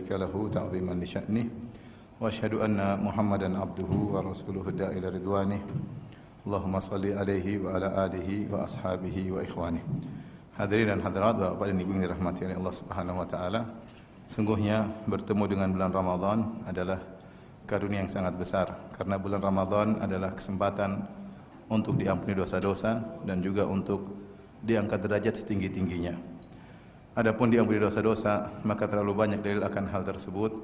شريك له تعظيما لشأنه وأشهد أن محمدا عبده ورسوله الداعي إلى رضوانه اللهم صل عليه وعلى آله وأصحابه وإخوانه. Hadirin dan hadirat Bapak dan Ibu yang dirahmati oleh Allah Subhanahu wa taala. Sungguhnya bertemu dengan bulan Ramadan adalah karunia yang sangat besar, karena bulan Ramadan adalah kesempatan untuk diampuni dosa-dosa dan juga untuk diangkat derajat setinggi-tingginya. Adapun diampuni dosa-dosa, maka terlalu banyak dalil akan hal tersebut.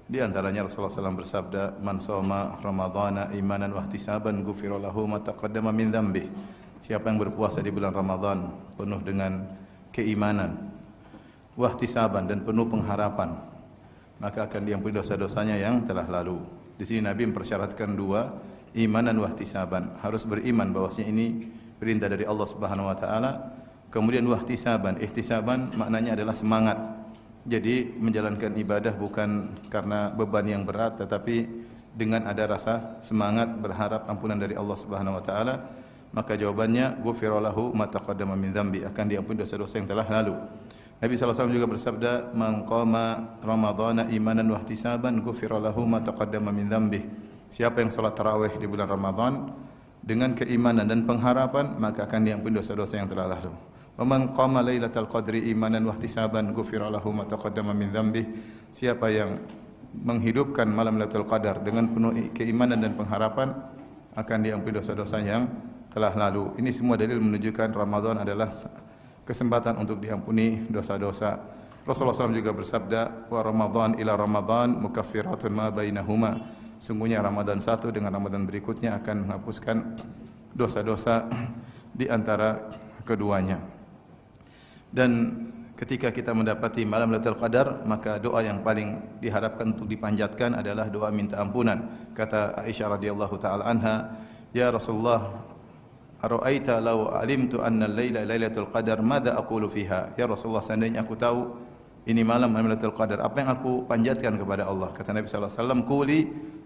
Di antaranya Rasulullah SAW bersabda, "Man shoma Ramadhana imanan wa ihtisaban ghufira lahu ma taqaddama min dzambi." Siapa yang berpuasa di bulan Ramadan penuh dengan keimanan, wahtisaban dan penuh pengharapan, maka akan diampuni dosa-dosanya yang telah lalu. Di sini Nabi mempersyaratkan dua, iman dan wahtisaban. Harus beriman bahwasanya ini perintah dari Allah Subhanahu wa taala. Kemudian wahtisaban, ihtisaban maknanya adalah semangat. Jadi menjalankan ibadah bukan karena beban yang berat, tetapi dengan ada rasa semangat berharap ampunan dari Allah Subhanahu wa taala. Maka jawabannya ghufira lahu ma taqaddama min dzambi, akan diampuni dosa-dosa yang telah lalu. Nabi SAW juga bersabda, "Man qama Ramadhana imanan wa ihtisaban ghufira lahu ma taqaddama min dzambi." Siapa yang salat tarawih di bulan Ramadan dengan keimanan dan pengharapan, maka akan diampuni dosa-dosa yang telah lalu. "Wa man qama lailatal qadri imanan wa ihtisaban ghufira lahu ma taqaddama min dzambi." Siapa yang menghidupkan malam Lailatul Qadar dengan penuh keimanan dan pengharapan, akan diampuni dosa-dosa yang telah lalu. Ini semua dalil menunjukkan Ramadan adalah kesempatan untuk diampuni dosa-dosa. Rasulullah SAW juga bersabda, "Wa Ramadan ila Ramadan mukaffiratun ma bainahuma." Sungguhnya Ramadan satu dengan Ramadan berikutnya akan menghapuskan dosa-dosa di antara keduanya. Dan ketika kita mendapati malam Lailatul Qadar, maka doa yang paling diharapkan untuk dipanjatkan adalah doa minta ampunan. Kata Aisyah radhiyallahu taala anha, "Ya Rasulullah, ara'aita law alimtu anna al-laila lailatul qadar madza aqulu fiha?" Ya Rasulullah, seandainya aku tahu ini malam Lailatul Qadar, apa yang aku panjatkan kepada Allah? Kata Nabi sallallahu alaihi wasallam, "Quli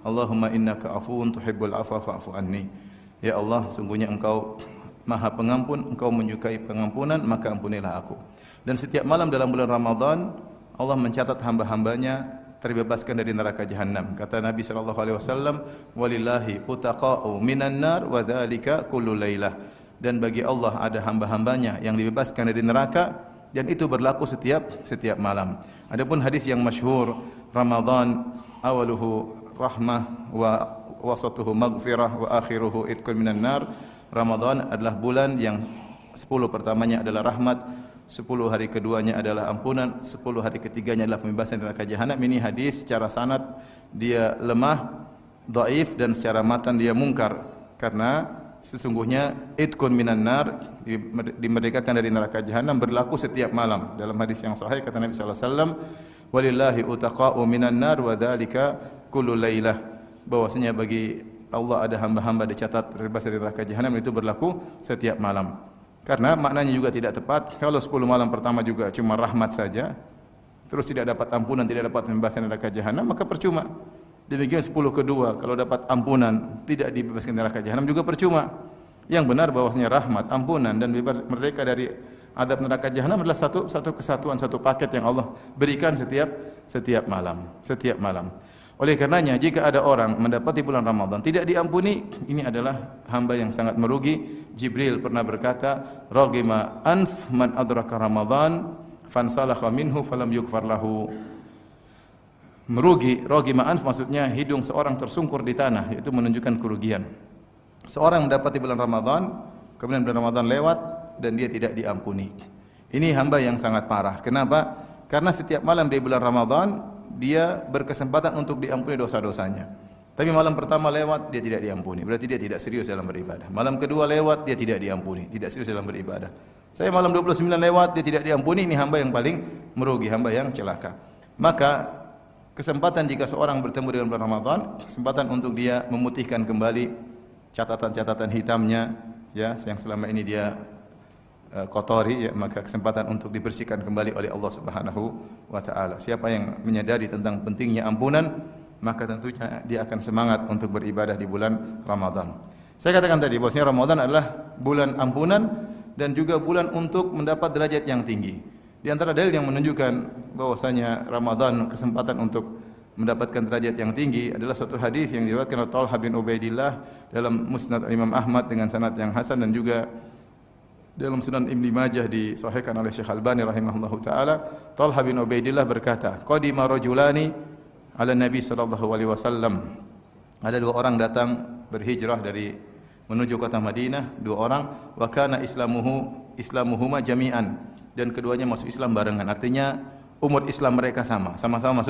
Allahumma innaka afuwun tuhibbul afwa fa'fu anni." Ya Allah, sungguhnya Engkau Maha Pengampun, Engkau menyukai pengampunan, maka ampunilah aku. Dan setiap malam dalam bulan Ramadan, Allah mencatat hamba-hambanya terbebaskan dari neraka jahanam. Kata Nabi sallallahu alaihi wasallam, "Walillahi utaqa'u minan nar wa dzalika kullu lailah." Dan bagi Allah ada hamba-hambanya yang dibebaskan dari neraka, dan itu berlaku setiap malam. Adapun hadis yang masyhur, Ramadan awaluhu rahmah wa wasatuhu maghfirah wa akhiruhu itqun minan nar. Ramadan adalah bulan yang 10 pertamanya adalah rahmat, 10 hari keduanya adalah ampunan, 10 hari ketiganya adalah pembebasan dari neraka jahanam. Ini hadis secara sanad dia lemah, dhaif, dan secara matan dia mungkar, karena sesungguhnya itqun minan nar, dimerdekakan dari neraka jahanam, berlaku setiap malam. Dalam hadis yang sahih kata Nabi sallallahu alaihi wasallam, "Walillahi utaqa'u minan nar wa dzalika kullu lailah." Bahwasanya bagi Allah ada hamba-hamba dicatat terbebas dari neraka jahanam, itu berlaku setiap malam. Karena maknanya juga tidak tepat. Kalau 10 malam pertama juga cuma rahmat saja, terus tidak dapat ampunan, tidak dapat pembebasan dari neraka jahanam, maka percuma. Demikian 10 kedua, kalau dapat ampunan, tidak dibebaskan dari neraka jahanam, juga percuma. Yang benar bahwasanya rahmat, ampunan dan bebas merdeka dari adab neraka jahanam adalah satu kesatuan, satu paket yang Allah berikan setiap malam. Oleh karenanya, jika ada orang mendapati bulan Ramadan tidak diampuni, ini adalah hamba yang sangat merugi. Jibril pernah berkata, "Raghima anf man adraka Ramadan fansalakha minhu falam yughfar lahu." Merugi, raghima anf maksudnya hidung seorang tersungkur di tanah, itu menunjukkan kerugian. Seorang mendapati bulan Ramadan, kemudian bulan Ramadan lewat dan dia tidak diampuni. Ini hamba yang sangat parah. Kenapa? Karena setiap malam di bulan Ramadan dia berkesempatan untuk diampuni dosa-dosanya. Tapi malam pertama lewat, dia tidak diampuni. Berarti dia tidak serius dalam beribadah. Malam kedua lewat, dia tidak diampuni, tidak serius dalam beribadah. Saya malam 29 lewat, dia tidak diampuni, ini hamba yang paling merugi, hamba yang celaka. Maka kesempatan jika seorang bertemu dengan bulan Ramadan, kesempatan untuk dia memutihkan kembali catatan-catatan hitamnya, ya, yang selama ini dia kotori, ya, maka kesempatan untuk dibersihkan kembali oleh Allah Subhanahu wa taala. Siapa yang menyadari tentang pentingnya ampunan, maka tentunya dia akan semangat untuk beribadah di bulan Ramadan. Saya katakan tadi bahwasanya Ramadan adalah bulan ampunan dan juga bulan untuk mendapat derajat yang tinggi. Di antara dalil yang menunjukkan bahwasanya Ramadan kesempatan untuk mendapatkan derajat yang tinggi adalah suatu hadis yang diriwayatkan oleh Talha bin Ubaidillah dalam Musnad Imam Ahmad dengan sanad yang hasan, dan juga dalam Sunan Ibnu Majah disahihkan oleh Syekh Albani rahimahullahu taala. Talha bin Ubaidillah berkata, "Qadima rajulani 'ala Nabi sallallahu alaihi wasallam." Ada dua orang datang berhijrah dari menuju kota Madinah, dua orang, wa kana islamuhuma jami'an, dan keduanya masuk Islam barengan. Artinya umur Islam mereka sama-sama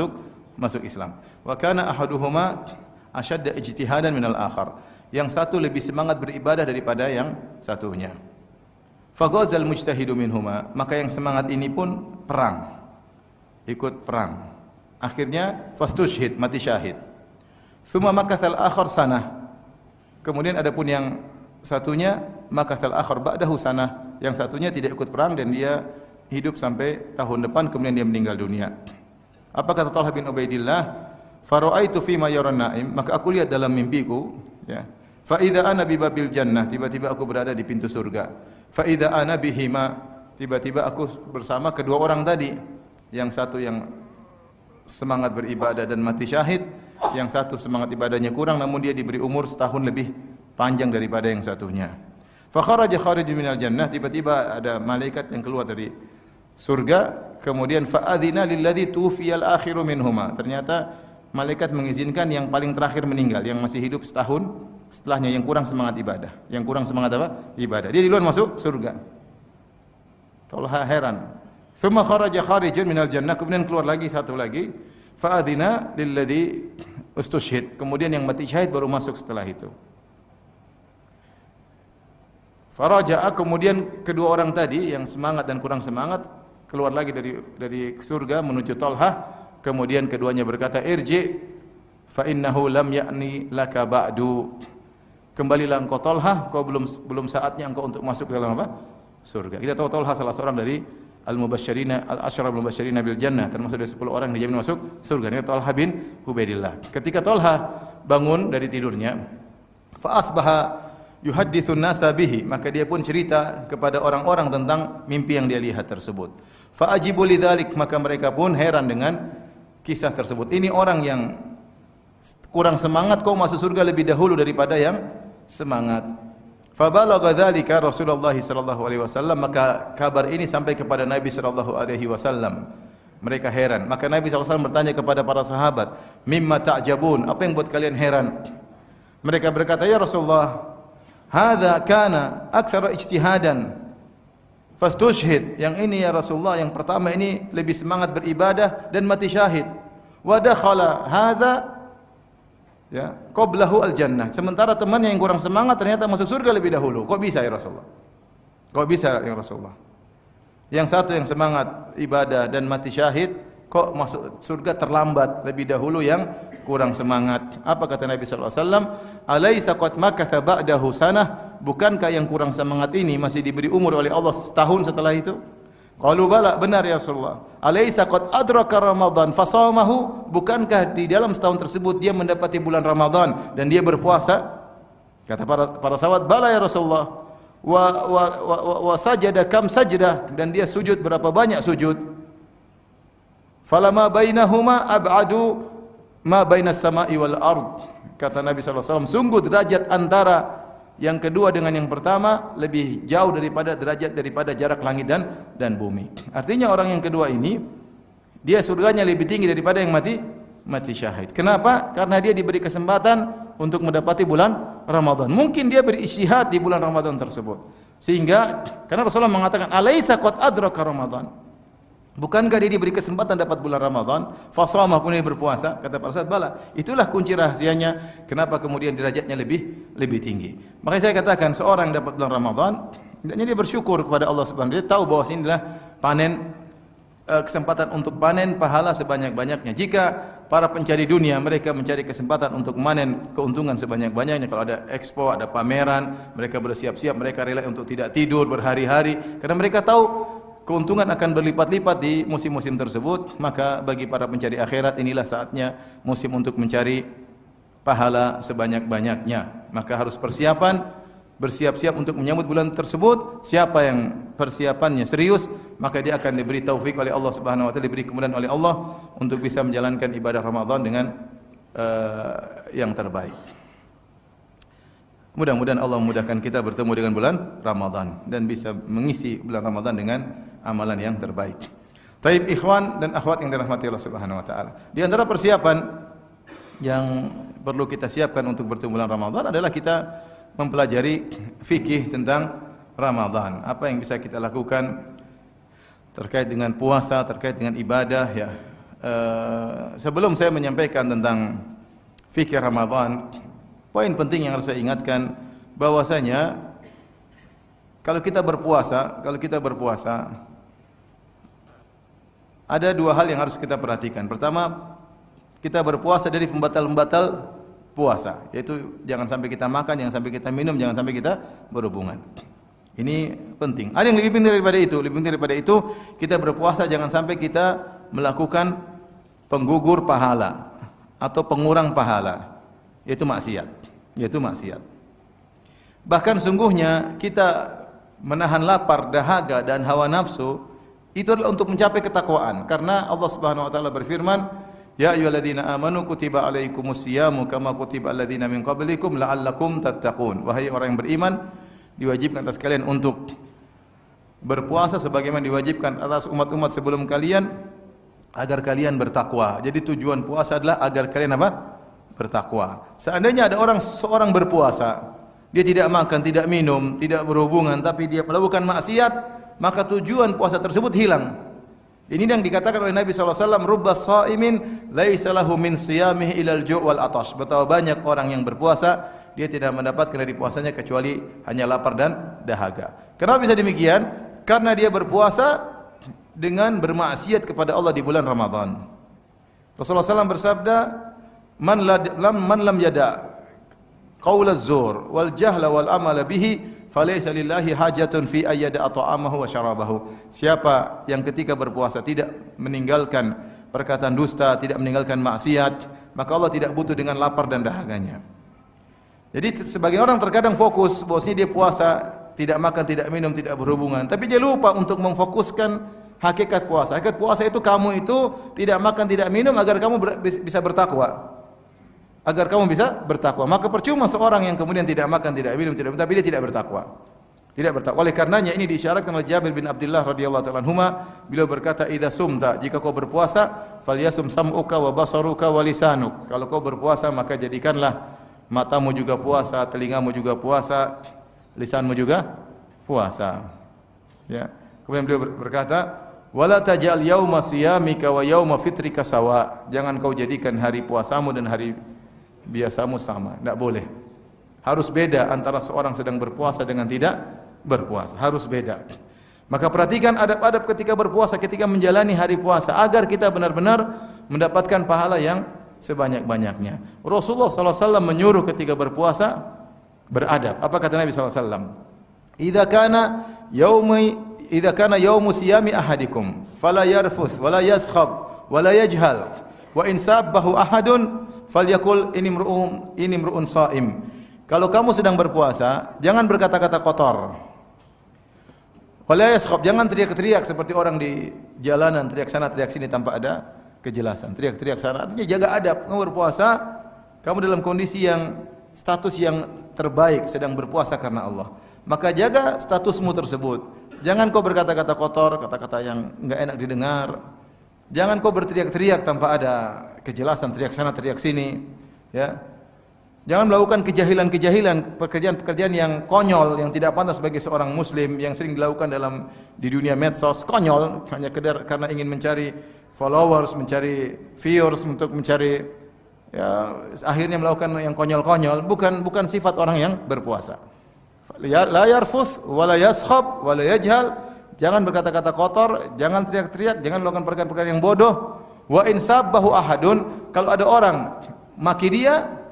masuk Islam. Wa kana ahaduhuma ashadda ijtihadan minal akhar. Yang satu lebih semangat beribadah daripada yang satunya. Faghazal mujtahidu minhuma, maka yang semangat ini pun ikut perang. Akhirnya fastushhid, mati syahid. Tsumma makatsal akhar sanah. Kemudian adapun yang satunya makatsal akhar ba'dahu sanah, yang satunya tidak ikut perang dan dia hidup sampai tahun depan, kemudian dia meninggal dunia. Apa kata Talha bin Ubaidillah? Fara'aitu fima yaran na'im, maka aku lihat dalam mimpiku, ya. Fa idza ana bi babil jannah, tiba-tiba aku berada di pintu surga. Fa idza ana bihima, tiba-tiba aku bersama kedua orang tadi. Yang satu yang semangat beribadah dan mati syahid, yang satu semangat ibadahnya kurang namun dia diberi umur setahun lebih panjang daripada yang satunya. Fa kharaja kharijun minal jannah, tiba-tiba ada malaikat yang keluar dari surga, kemudian fa adzina lilladzi tuwfiyal akhiru minhuma. Ternyata malaikat mengizinkan yang paling terakhir meninggal, yang masih hidup setahun setelahnya, yang kurang semangat ibadah. Yang kurang semangat apa? Ibadah. Dia duluan masuk surga. Talha heran. Tsumma kharaja kharijun minal jannah, kemudian keluar lagi satu lagi, fa adzina lilladzi ustushhid. Kemudian yang mati syahid baru masuk setelah itu. Faraja'a, kemudian kedua orang tadi yang semangat dan kurang semangat keluar lagi dari surga menuju Talha. Kemudian keduanya berkata, irji fa innahu lam ya'ni laka ba'du. Kembalilah engkau Talha, kau belum saatnya engkau untuk masuk dalam apa? Surga. Kita tahu Talha salah seorang dari al-ashara al-mubashshirina bil jannah, termasuk dari 10 orang yang dijamin masuk surga. Ini Talha bin Ubaidillah. Ketika Talha bangun dari tidurnya, fa asbaha yuhadditsun nasa bihi, maka dia pun cerita kepada orang-orang tentang mimpi yang dia lihat tersebut. Fa ajibu lidzalik, maka mereka pun heran dengan kisah tersebut. Ini orang yang kurang semangat kok masuk surga lebih dahulu daripada yang semangat. Fa balagha dzalika Rasulullah sallallahu alaihi wasallam, maka kabar ini sampai kepada Nabi sallallahu alaihi wasallam. Mereka heran. Maka Nabi sallallahu alaihi wasallam bertanya kepada para sahabat, "Mimma ta'jabun?" Apa yang buat kalian heran? Mereka berkata, "Ya Rasulullah, hadza kana aktsara ijtihadan fastushhid." Yang ini ya Rasulullah, yang pertama ini lebih semangat beribadah dan mati syahid. Wa dakhala hadza ya qablahu al-jannah. Sementara temannya yang kurang semangat ternyata masuk surga lebih dahulu. Kok bisa ya Rasulullah? Kok bisa ya Rasulullah? Yang satu yang semangat ibadah dan mati syahid kok masuk surga terlambat lebih dahulu yang kurang semangat. Apa kata Nabi sallallahu alaihi wasallam? Alaisa qad makatha ba'dahu sanah? Bukankah yang kurang semangat ini masih diberi umur oleh Allah setahun setelah itu? Qalu bala, benar ya Rasulullah. Alaisa qad adraka Ramadan fasamahu? Bukankah di dalam setahun tersebut dia mendapati bulan Ramadan dan dia berpuasa? Kata para sahabat, bala ya Rasulullah. Wa sajada kam sajdah, dan dia sujud berapa banyak sujud? Falama bainahuma ab'adu ma bainas sama'i wal ard. Kata Nabi sallallahu alaihi wasallam, sungguh derajat antara yang kedua dengan yang pertama lebih jauh daripada jarak langit dan bumi. Artinya orang yang kedua ini dia surganya lebih tinggi daripada yang mati syahid. Kenapa? Karena dia diberi kesempatan untuk mendapati bulan Ramadan. Mungkin dia berijtihad di bulan Ramadan tersebut. Sehingga karena Rasulullah mengatakan alaisa qad adraka Ramadan? Bukankah dia diberi kesempatan dapat bulan Ramadan? Fashamah, kemudian berpuasa. Kata para sahabat, bala. Itulah kunci rahasianya kenapa kemudian derajatnya lebih tinggi. Makanya saya katakan seorang yang dapat bulan Ramadan, hendaknya dia bersyukur kepada Allah Subhanahu wa taala. Dia tahu bahwa ini adalah kesempatan untuk panen pahala sebanyak-banyaknya. Jika para pencari dunia mereka mencari kesempatan untuk memanen keuntungan sebanyak-banyaknya, kalau ada expo, ada pameran, mereka bersiap-siap, mereka rela untuk tidak tidur berhari-hari karena mereka tahu keuntungan akan berlipat-lipat di musim-musim tersebut. Maka bagi para pencari akhirat inilah saatnya musim untuk mencari pahala sebanyak-banyaknya. Maka harus persiapan bersiap-siap untuk menyambut bulan tersebut. Siapa yang persiapannya serius, maka dia akan diberi taufik oleh Allah Subhanahu wa taala, diberi kemudahan oleh Allah untuk bisa menjalankan ibadah Ramadan dengan yang terbaik. Mudah-mudahan Allah memudahkan kita bertemu dengan bulan Ramadan dan bisa mengisi bulan Ramadan dengan amalan yang terbaik. Taib ikhwan dan akhwat yang dirahmati Allah Subhanahu wa taala. Di antara persiapan yang perlu kita siapkan untuk bertemu bulan Ramadan adalah kita mempelajari fikih tentang Ramadan. Apa yang bisa kita lakukan terkait dengan puasa, terkait dengan ibadah ya. Sebelum saya menyampaikan tentang fikih Ramadan, poin penting yang harus saya ingatkan bahwasanya kalau kita berpuasa ada dua hal yang harus kita perhatikan. Pertama, kita berpuasa dari pembatal-pembatal puasa, yaitu jangan sampai kita makan, jangan sampai kita minum, jangan sampai kita berhubungan. Ini penting. Ada yang lebih penting daripada itu. Lebih penting daripada itu, kita berpuasa jangan sampai kita melakukan penggugur pahala atau pengurang pahala, yaitu maksiat. Bahkan sungguhnya kita menahan lapar, dahaga dan hawa nafsu itu adalah untuk mencapai ketakwaan. Karena Allah Subhanahu wa taala berfirman, "Ya ayyuhalladzina amanu kutiba alaikumusyiyamu kama kutiba alladzina min qablikum la'allakum tattaqun." Wahai orang yang beriman, diwajibkan atas kalian untuk berpuasa sebagaimana diwajibkan atas umat-umat sebelum kalian agar kalian bertakwa. Jadi tujuan puasa adalah agar kalian apa? Bertakwa. Seandainya ada seorang berpuasa, dia tidak makan, tidak minum, tidak berhubungan, tapi dia melakukan maksiat, maka tujuan puasa tersebut hilang. Ini yang dikatakan oleh Nabi SAW, "Rubba sha'imin laisa lahu min siyamihi ilal ju' wal atash." Betapa banyak orang yang berpuasa, dia tidak mendapatkan dari puasanya kecuali hanya lapar dan dahaga. Kenapa bisa demikian? Karena dia berpuasa dengan bermaksiat kepada Allah di bulan Ramadan. Rasulullah SAW bersabda, "Man lam yada qaula az-zur wal jahla wal amala bihi falaysa lillahi hajatun fi ayyada ta'amahu wa syarabahu." Siapa yang ketika berpuasa tidak meninggalkan perkataan dusta, tidak meninggalkan maksiat, maka Allah tidak butuh dengan lapar dan dahaganya. Jadi sebagian orang terkadang fokus bahwasanya dia puasa, tidak makan, tidak minum, tidak berhubungan, tapi dia lupa untuk memfokuskan hakikat puasa. Hakikat puasa itu kamu itu tidak makan, tidak minum agar kamu bisa bertakwa. Agar kamu bisa bertakwa. Maka percuma seorang yang kemudian tidak makan, tidak minum, tapi dia tidak bertakwa. Tidak bertakwa. Oleh karenanya ini diisyaratkan oleh Jabir bin Abdullah radhiyallahu taala anhuma, beliau berkata, "Idza sumta, jika kau berpuasa, falyasum sam'uka wa basaruka wa lisanuk." Kalau kau berpuasa maka jadikanlah matamu juga puasa, telingamu juga puasa, lisanmu juga puasa. Ya. Kemudian beliau berkata, "Wala taj'al yauma siyamika wa yauma fitrika sawa." Jangan kau jadikan hari puasamu dan hari biasamu sama. Tidak boleh. Harus beda antara seorang sedang berpuasa dengan tidak berpuasa. Harus beda. Maka perhatikan adab-adab ketika berpuasa, ketika menjalani hari puasa, agar kita benar-benar mendapatkan pahala yang sebanyak-banyaknya. Rasulullah SAW menyuruh ketika berpuasa beradab. Apa kata Nabi SAW? "Idza kana yaumu siyami ahadikum fala yarfuth wala yaskhab wala yajhal wa in sabbahu ahadun falyakul ini mru'un shaim." Kalau kamu sedang berpuasa, jangan berkata-kata kotor. Wala yaskhab, jangan teriak-teriak seperti orang di jalanan, teriak sana teriak sini tanpa ada kejelasan. Teriak-teriak sana, artinya jaga adab. Kamu berpuasa, kamu dalam kondisi yang status yang terbaik, sedang berpuasa karena Allah. Maka jaga statusmu tersebut. Jangan kau berkata-kata kotor, kata-kata yang enggak enak didengar. Jangan kau berteriak-teriak tanpa ada kejelasan, teriak sana, teriak sini, ya. Jangan melakukan kejahilan-kejahilan, pekerjaan-pekerjaan yang konyol, yang tidak pantas bagi seorang muslim, yang sering dilakukan di dunia medsos, konyol, hanya karena ingin mencari followers, mencari viewers, untuk mencari, ya, akhirnya melakukan yang konyol-konyol. Bukan sifat orang yang berpuasa. La yarfuth wala yaskhab wala yajhal. Jangan berkata-kata kotor, jangan teriak-teriak, jangan melakukan perkara-perkara yang bodoh. Wa in sabbahu ahadun, kalau ada orang maki dia,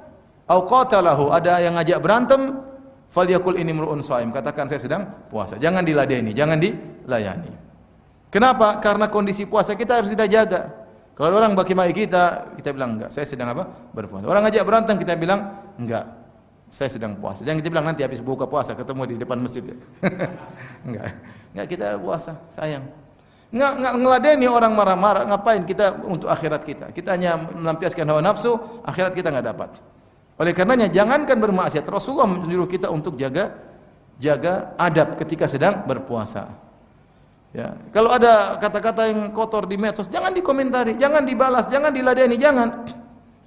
au qatalahu, ada yang ngajak berantem, falyakul ini mru'un shaim, katakan saya sedang puasa. Jangan diladeni, jangan dilayani. Kenapa? Karena kondisi puasa kita harus kita jaga. Kalau orang maki-maki kita bilang enggak, saya sedang apa? Berpuasa. Orang ngajak berantem, kita bilang enggak. Saya sedang puasa. Jangan kita bilang nanti habis buka puasa ketemu di depan masjid. Enggak kita puasa, sayang. Enggak ngeladeni orang marah-marah, ngapain kita untuk akhirat kita. Kita hanya melampiaskan hawa nafsu, akhirat kita enggak dapat. Oleh karenanya jangankan bermaksiat, Rasulullah menyuruh kita untuk jaga adab ketika sedang berpuasa. Ya, kalau ada kata-kata yang kotor di medsos, jangan dikomentari, jangan dibalas, jangan diladeni, jangan.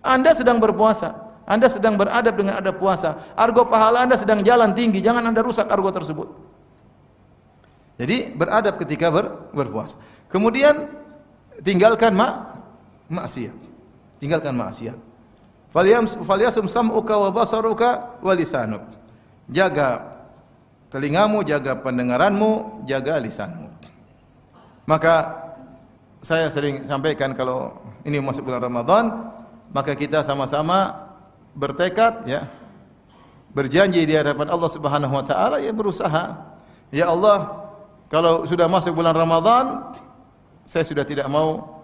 Anda sedang berpuasa. Anda sedang beradab dengan adab puasa. Argo pahala Anda sedang jalan tinggi, jangan Anda rusak argo tersebut. Jadi beradab ketika berpuasa. Kemudian tinggalkan maksiat. Tinggalkan maksiat. Falyasum sam'uka wa basaruka wa lisanuk. Jaga telingamu, jaga pendengaranmu, jaga lisanmu. Maka saya sering sampaikan kalau ini masuk bulan Ramadan, maka kita sama-sama bertekad, ya, berjanji di hadapan Allah Subhanahu wa taala, ya, berusaha. Ya Allah, kalau sudah masuk bulan Ramadan, saya sudah tidak mau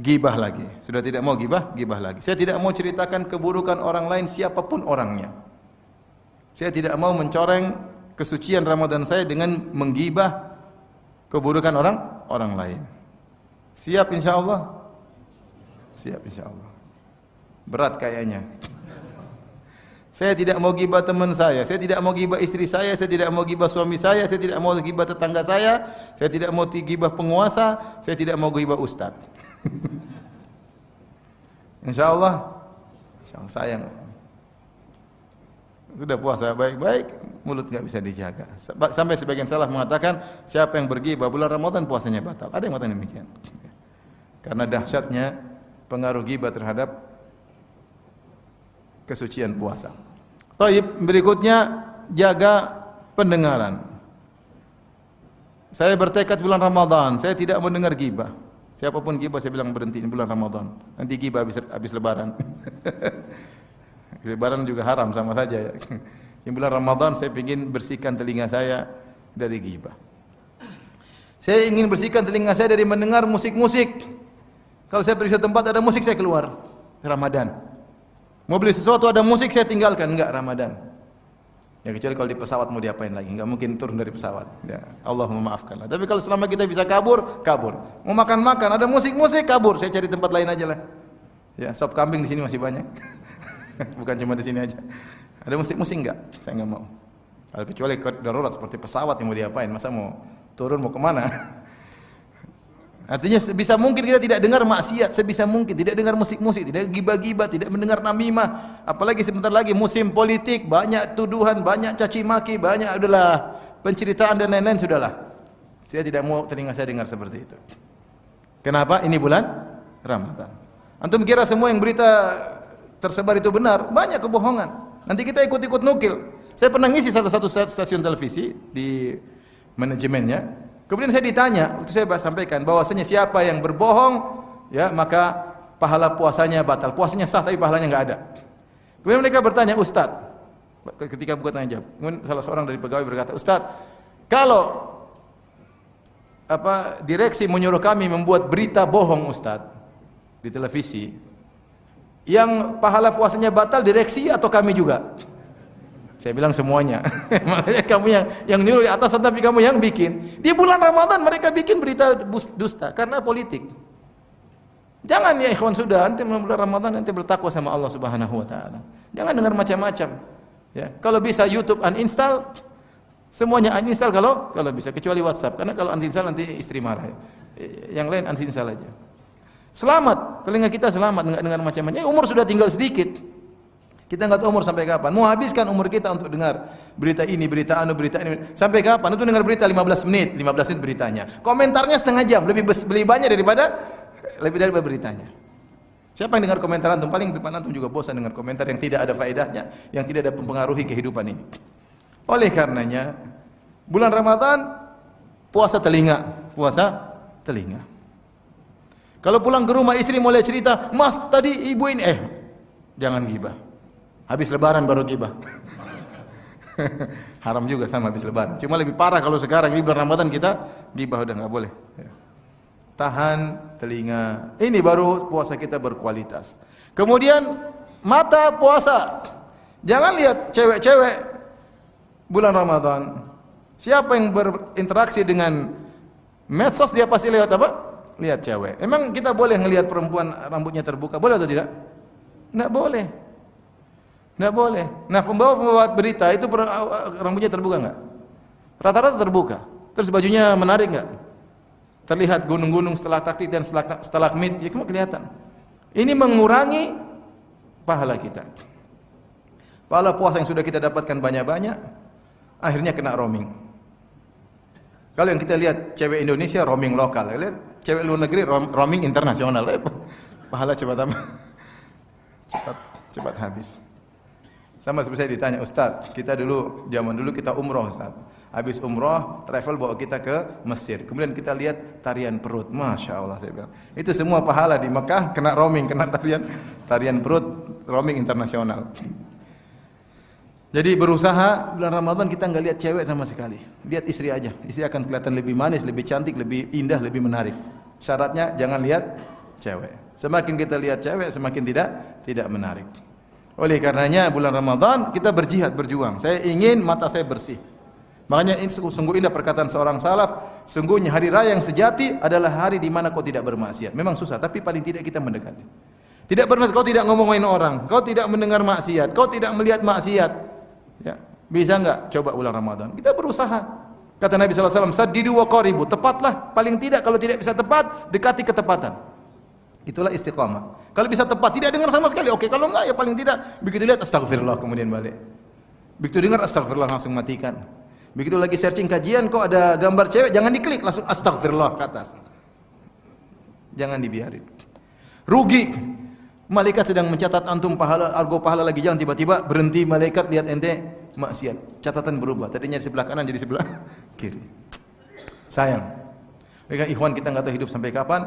gibah lagi. Sudah tidak mau gibah lagi. Saya tidak mau ceritakan keburukan orang lain siapapun orangnya. Saya tidak mau mencoreng kesucian Ramadan saya dengan menggibah keburukan orang lain. Siap insyaallah? Siap insyaallah. Berat kayaknya. Saya tidak mau gibah teman saya tidak mau gibah istri saya tidak mau gibah suami saya tidak mau gibah tetangga saya tidak mau gibah penguasa, saya tidak mau gibah ustaz. Insyaallah sayang. Sudah puasa baik-baik, mulut enggak bisa dijaga. Sampai sebagian salaf mengatakan, siapa yang bergibah bulan Ramadan puasanya batal. Ada yang mengatakan demikian. Karena dahsyatnya pengaruh gibah terhadap kesucian puasa. Taib, berikutnya jaga pendengaran. Saya bertekad bulan Ramadan, saya tidak mendengar gibah. Siapapun gibah saya bilang berhenti bulan Ramadan. Nanti gibah habis lebaran. Lebaran juga haram sama saja. Di bulan Ramadan saya ingin bersihkan telinga saya dari gibah. Saya ingin bersihkan telinga saya dari mendengar musik-musik. Kalau saya pergi ke tempat ada musik saya keluar. Ramadan. Mau beli sesuatu ada musik saya tinggalkan, enggak Ramadan. Ya kecuali kalau di pesawat mau diapain lagi, enggak mungkin turun dari pesawat. Ya, Allah memaafkanlah. Tapi kalau selama kita bisa kabur. Mau makan ada musik-musik kabur, saya cari tempat lain aja lah. Ya, sop kambing di sini masih banyak. Bukan cuma di sini aja. Ada musik-musik enggak? Saya enggak mau. Kalau kecuali darurat seperti pesawat yang mau diapain, masa mau turun mau kemana? Artinya sebisa mungkin kita tidak dengar maksiat, sebisa mungkin tidak dengar musik-musik, tidak gibah-gibah, tidak mendengar namimah. Apalagi sebentar lagi musim politik, banyak tuduhan, banyak caci maki, banyak adalah penceritaan dan lain-lain sudahlah. Saya tidak mau telinga saya dengar seperti itu. Kenapa? Ini bulan Ramadan. Antum kira semua yang berita tersebar itu benar? Banyak kebohongan. Nanti kita ikut-ikut nukil. Saya pernah ngisi satu stasiun televisi di manajemennya. Kemudian saya ditanya, waktu saya sampaikan bahwasanya siapa yang berbohong, ya maka pahala puasanya batal. Puasanya sah tapi pahalanya enggak ada. Kemudian mereka bertanya, Ustaz, ketika buka tanya jawab. Kemudian salah seorang dari pegawai berkata, Ustaz, kalau direksi menyuruh kami membuat berita bohong Ustaz di televisi, yang pahala puasanya batal direksi atau kami juga? Saya bilang semuanya. Makanya kamu yang nyuruh di atas tapi kamu yang bikin. Di bulan Ramadan mereka bikin berita dusta karena politik. Jangan ya ikhwan, sudah nanti bulan Ramadan nanti bertakwa sama Allah Subhanahu wa taala. Jangan dengar macam-macam. Ya, kalau bisa YouTube uninstall, semuanya uninstall kalau bisa, kecuali WhatsApp. Karena kalau uninstall nanti istri marah. Yang lain uninstall aja. Selamat, telinga kita selamat enggak dengar macam-macam. Umur sudah tinggal sedikit. Kita enggak tahu umur sampai kapan. Mau habiskan umur kita untuk dengar berita ini, berita ini. Sampai kapan? Itu dengar berita 15 menit beritanya. Komentarnya setengah jam, lebih banyak daripada beritanya. Siapa yang dengar komentar antum? Paling depan antum juga bosan dengar komentar yang tidak ada faedahnya, yang tidak ada mempengaruhi kehidupan ini. Oleh karenanya, bulan Ramadan puasa telinga. Kalau pulang ke rumah istri mulai cerita, "Mas, tadi ibu ini jangan gibah. Habis lebaran baru gibah." Haram juga sama habis lebaran. Cuma lebih parah kalau sekarang di bulan Ramadan kita gibah udah enggak boleh. Tahan telinga. Ini baru puasa kita berkualitas. Kemudian mata puasa. Jangan lihat cewek-cewek bulan Ramadan. Siapa yang berinteraksi dengan medsos dia pasti lewat apa? Lihat cewek. Emang kita boleh ngelihat perempuan rambutnya terbuka? Boleh atau tidak? Enggak boleh. Enggak boleh. Nah, pembawa berita itu rambutnya terbuka enggak? Rata-rata terbuka. Terus bajunya menarik enggak? Terlihat gunung-gunung, stalaktit dan stalagmit, ya cuma kelihatan. Ini mengurangi pahala kita. Pahala puasa yang sudah kita dapatkan banyak-banyak, akhirnya kena roaming. Kalau yang kita lihat cewek Indonesia roaming lokal, lihat cewek luar negeri roaming internasional, pahala cepat habis. Sama seperti saya ditanya, Ustaz, kita zaman dulu kita umroh, Ustaz. Habis umroh, travel bawa kita ke Mesir. Kemudian kita lihat tarian perut. Masya Allah, saya bilang. Itu semua pahala di Mekah kena roaming, kena tarian perut, roaming internasional. Jadi berusaha bulan Ramadan kita nggak lihat cewek sama sekali. Lihat istri aja. Istri akan kelihatan lebih manis, lebih cantik, lebih indah, lebih menarik. Syaratnya jangan lihat cewek. Semakin kita lihat cewek, semakin tidak menarik. Oleh karenanya bulan Ramadan kita berjihad, berjuang. Saya ingin mata saya bersih. Makanya ini sungguh indah perkataan seorang salaf, sungguhnya hari raya yang sejati adalah hari di mana kau tidak bermaksiat. Memang susah, tapi paling tidak kita mendekati. Tidak bermaksiat, kau tidak ngomongin orang, kau tidak mendengar maksiat, kau tidak melihat maksiat. Ya, bisa enggak coba bulan Ramadan? Kita berusaha. Kata Nabi sallallahu alaihi wasallam, "Saddidu wa qaribu." Tepatlah, paling tidak kalau tidak bisa tepat, dekati ketepatan. Itulah istiqamah. Kalau bisa tepat, tidak dengar sama sekali, oke. Kalau enggak ya paling tidak begitu lihat astagfirullah kemudian balik. Begitu dengar astagfirullah langsung matikan. Begitu lagi searching kajian kok ada gambar cewek, jangan diklik, langsung astagfirullah ke atas. Jangan dibiarin. Rugi. Malaikat sedang mencatat antum pahala, argo pahala lagi, jangan tiba-tiba berhenti malaikat lihat ente maksiat. Catatan berubah. Tadinya di sebelah kanan jadi sebelah kiri. Sayang. Mereka ikhwan kita enggak tahu hidup sampai kapan.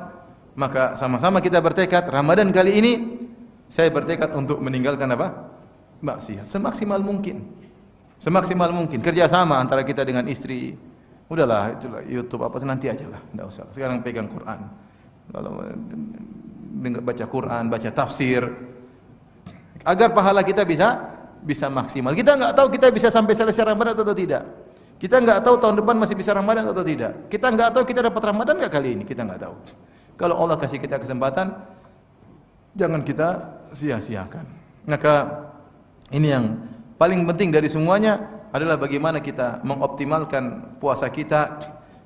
Maka sama-sama kita bertekad Ramadan kali ini saya bertekad untuk meninggalkan apa? Maksiat semaksimal mungkin. Semaksimal mungkin. Kerjasama antara kita dengan istri. Udahlah, itulah YouTube apa nanti ajalah, enggak usah. Sekarang pegang Quran. Kalau baca Quran, baca tafsir, agar pahala kita bisa maksimal. Kita enggak tahu kita bisa sampai selesai Ramadan atau tidak. Kita enggak tahu tahun depan masih bisa Ramadan atau tidak. Kita enggak tahu kita dapat Ramadan enggak kali ini. Kita enggak tahu. Kalau Allah kasih kita kesempatan, jangan kita sia-siakan. Maka ini yang paling penting dari semuanya adalah bagaimana kita mengoptimalkan puasa kita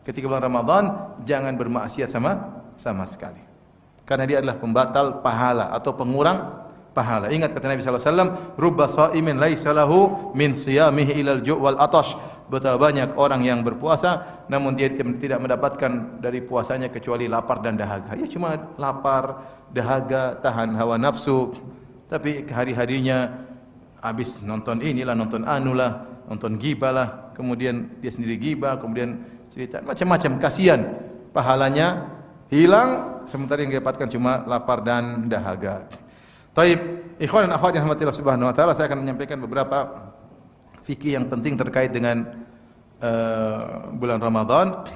ketika bulan Ramadan, jangan bermaksiat sama sekali. Karena dia adalah pembatal pahala atau pengurang pahala. Ingat kata Nabi sallallahu alaihi wasallam, "Rubba sha'imin laisa lahu min siyamihi ilal ju' wal atash." Betapa banyak orang yang berpuasa namun dia tidak mendapatkan dari puasanya kecuali lapar dan dahaga. Ya cuma lapar, dahaga, tahan hawa nafsu. Tapi hari-harinya habis nonton inilah, nonton anulah, nonton ghibah lah, kemudian dia sendiri ghibah, kemudian cerita macam-macam, kasihan. Pahalanya hilang sementara yang didapatkan cuma lapar dan dahaga. Taib, ikhwan dan akhwat yang dirahmati Allah Subhanahu wa taala, saya akan menyampaikan beberapa fikih yang penting terkait dengan bulan Ramadan.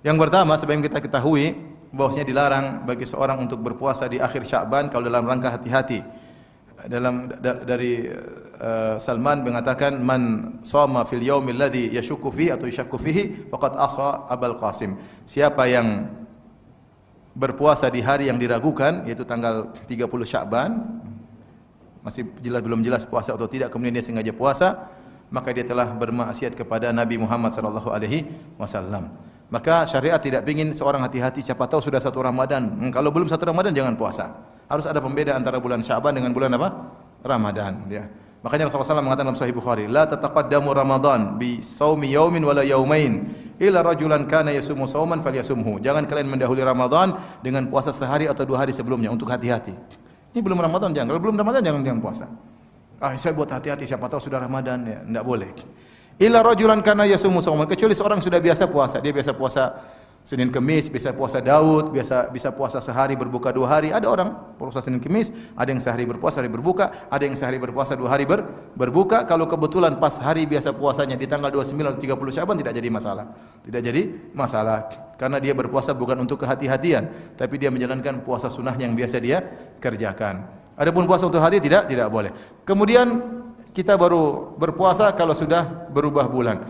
Yang pertama, sebagaimana kita ketahui bahwasanya dilarang bagi seorang untuk berpuasa di akhir Sya'ban kalau dalam rangka hati-hati. Dari Salman mengatakan, "Man shoma fil yaumil ladzi yashukku fihi atau yashakku fihi faqad asa Abul Qasim." Siapa yang berpuasa di hari yang diragukan, yaitu tanggal 30 Sya'ban, masih belum jelas puasa atau tidak, kemudian dia sengaja puasa, maka dia telah bermaksiat kepada Nabi Muhammad sallallahu alaihi wasallam. Maka syariat tidak ingin seorang hati-hati, siapa tahu sudah satu Ramadan. Kalau belum satu Ramadan jangan puasa. Harus ada pembeda antara bulan Sya'ban dengan bulan apa? Ramadan, ya. Makanya Rasulullah SAW mengatakan dalam Sahih Bukhari, "La tataqaddamu Ramadan bi shaumi yaumin wala yaumain illa rajulan kana yasumu shauman falyasumhu." Jangan kalian mendahului Ramadan dengan puasa sehari atau 2 hari sebelumnya, untuk hati-hati. Ini belum Ramadan jangan. Kalau belum Ramadan jangan puasa. Saya buat hati-hati, siapa tahu sudah Ramadan, ya enggak boleh. Illa rajulan kana yasumu shauman, kecuali seorang sudah biasa puasa. Dia biasa puasa Senin Kemis, bisa puasa Daud, bisa puasa sehari berbuka 2 hari. Ada orang puasa Senin Kemis, ada yang sehari berpuasa, hari berbuka, ada yang sehari berpuasa 2 hari berbuka. Kalau kebetulan pas hari biasa puasanya di tanggal 29 atau 30 Sya'ban tidak jadi masalah. Tidak jadi masalah karena dia berpuasa bukan untuk kehati-hatian, tapi dia menjalankan puasa sunnah yang biasa dia kerjakan. Adapun puasa untuk hati tidak boleh. Kemudian kita baru berpuasa kalau sudah berubah bulan.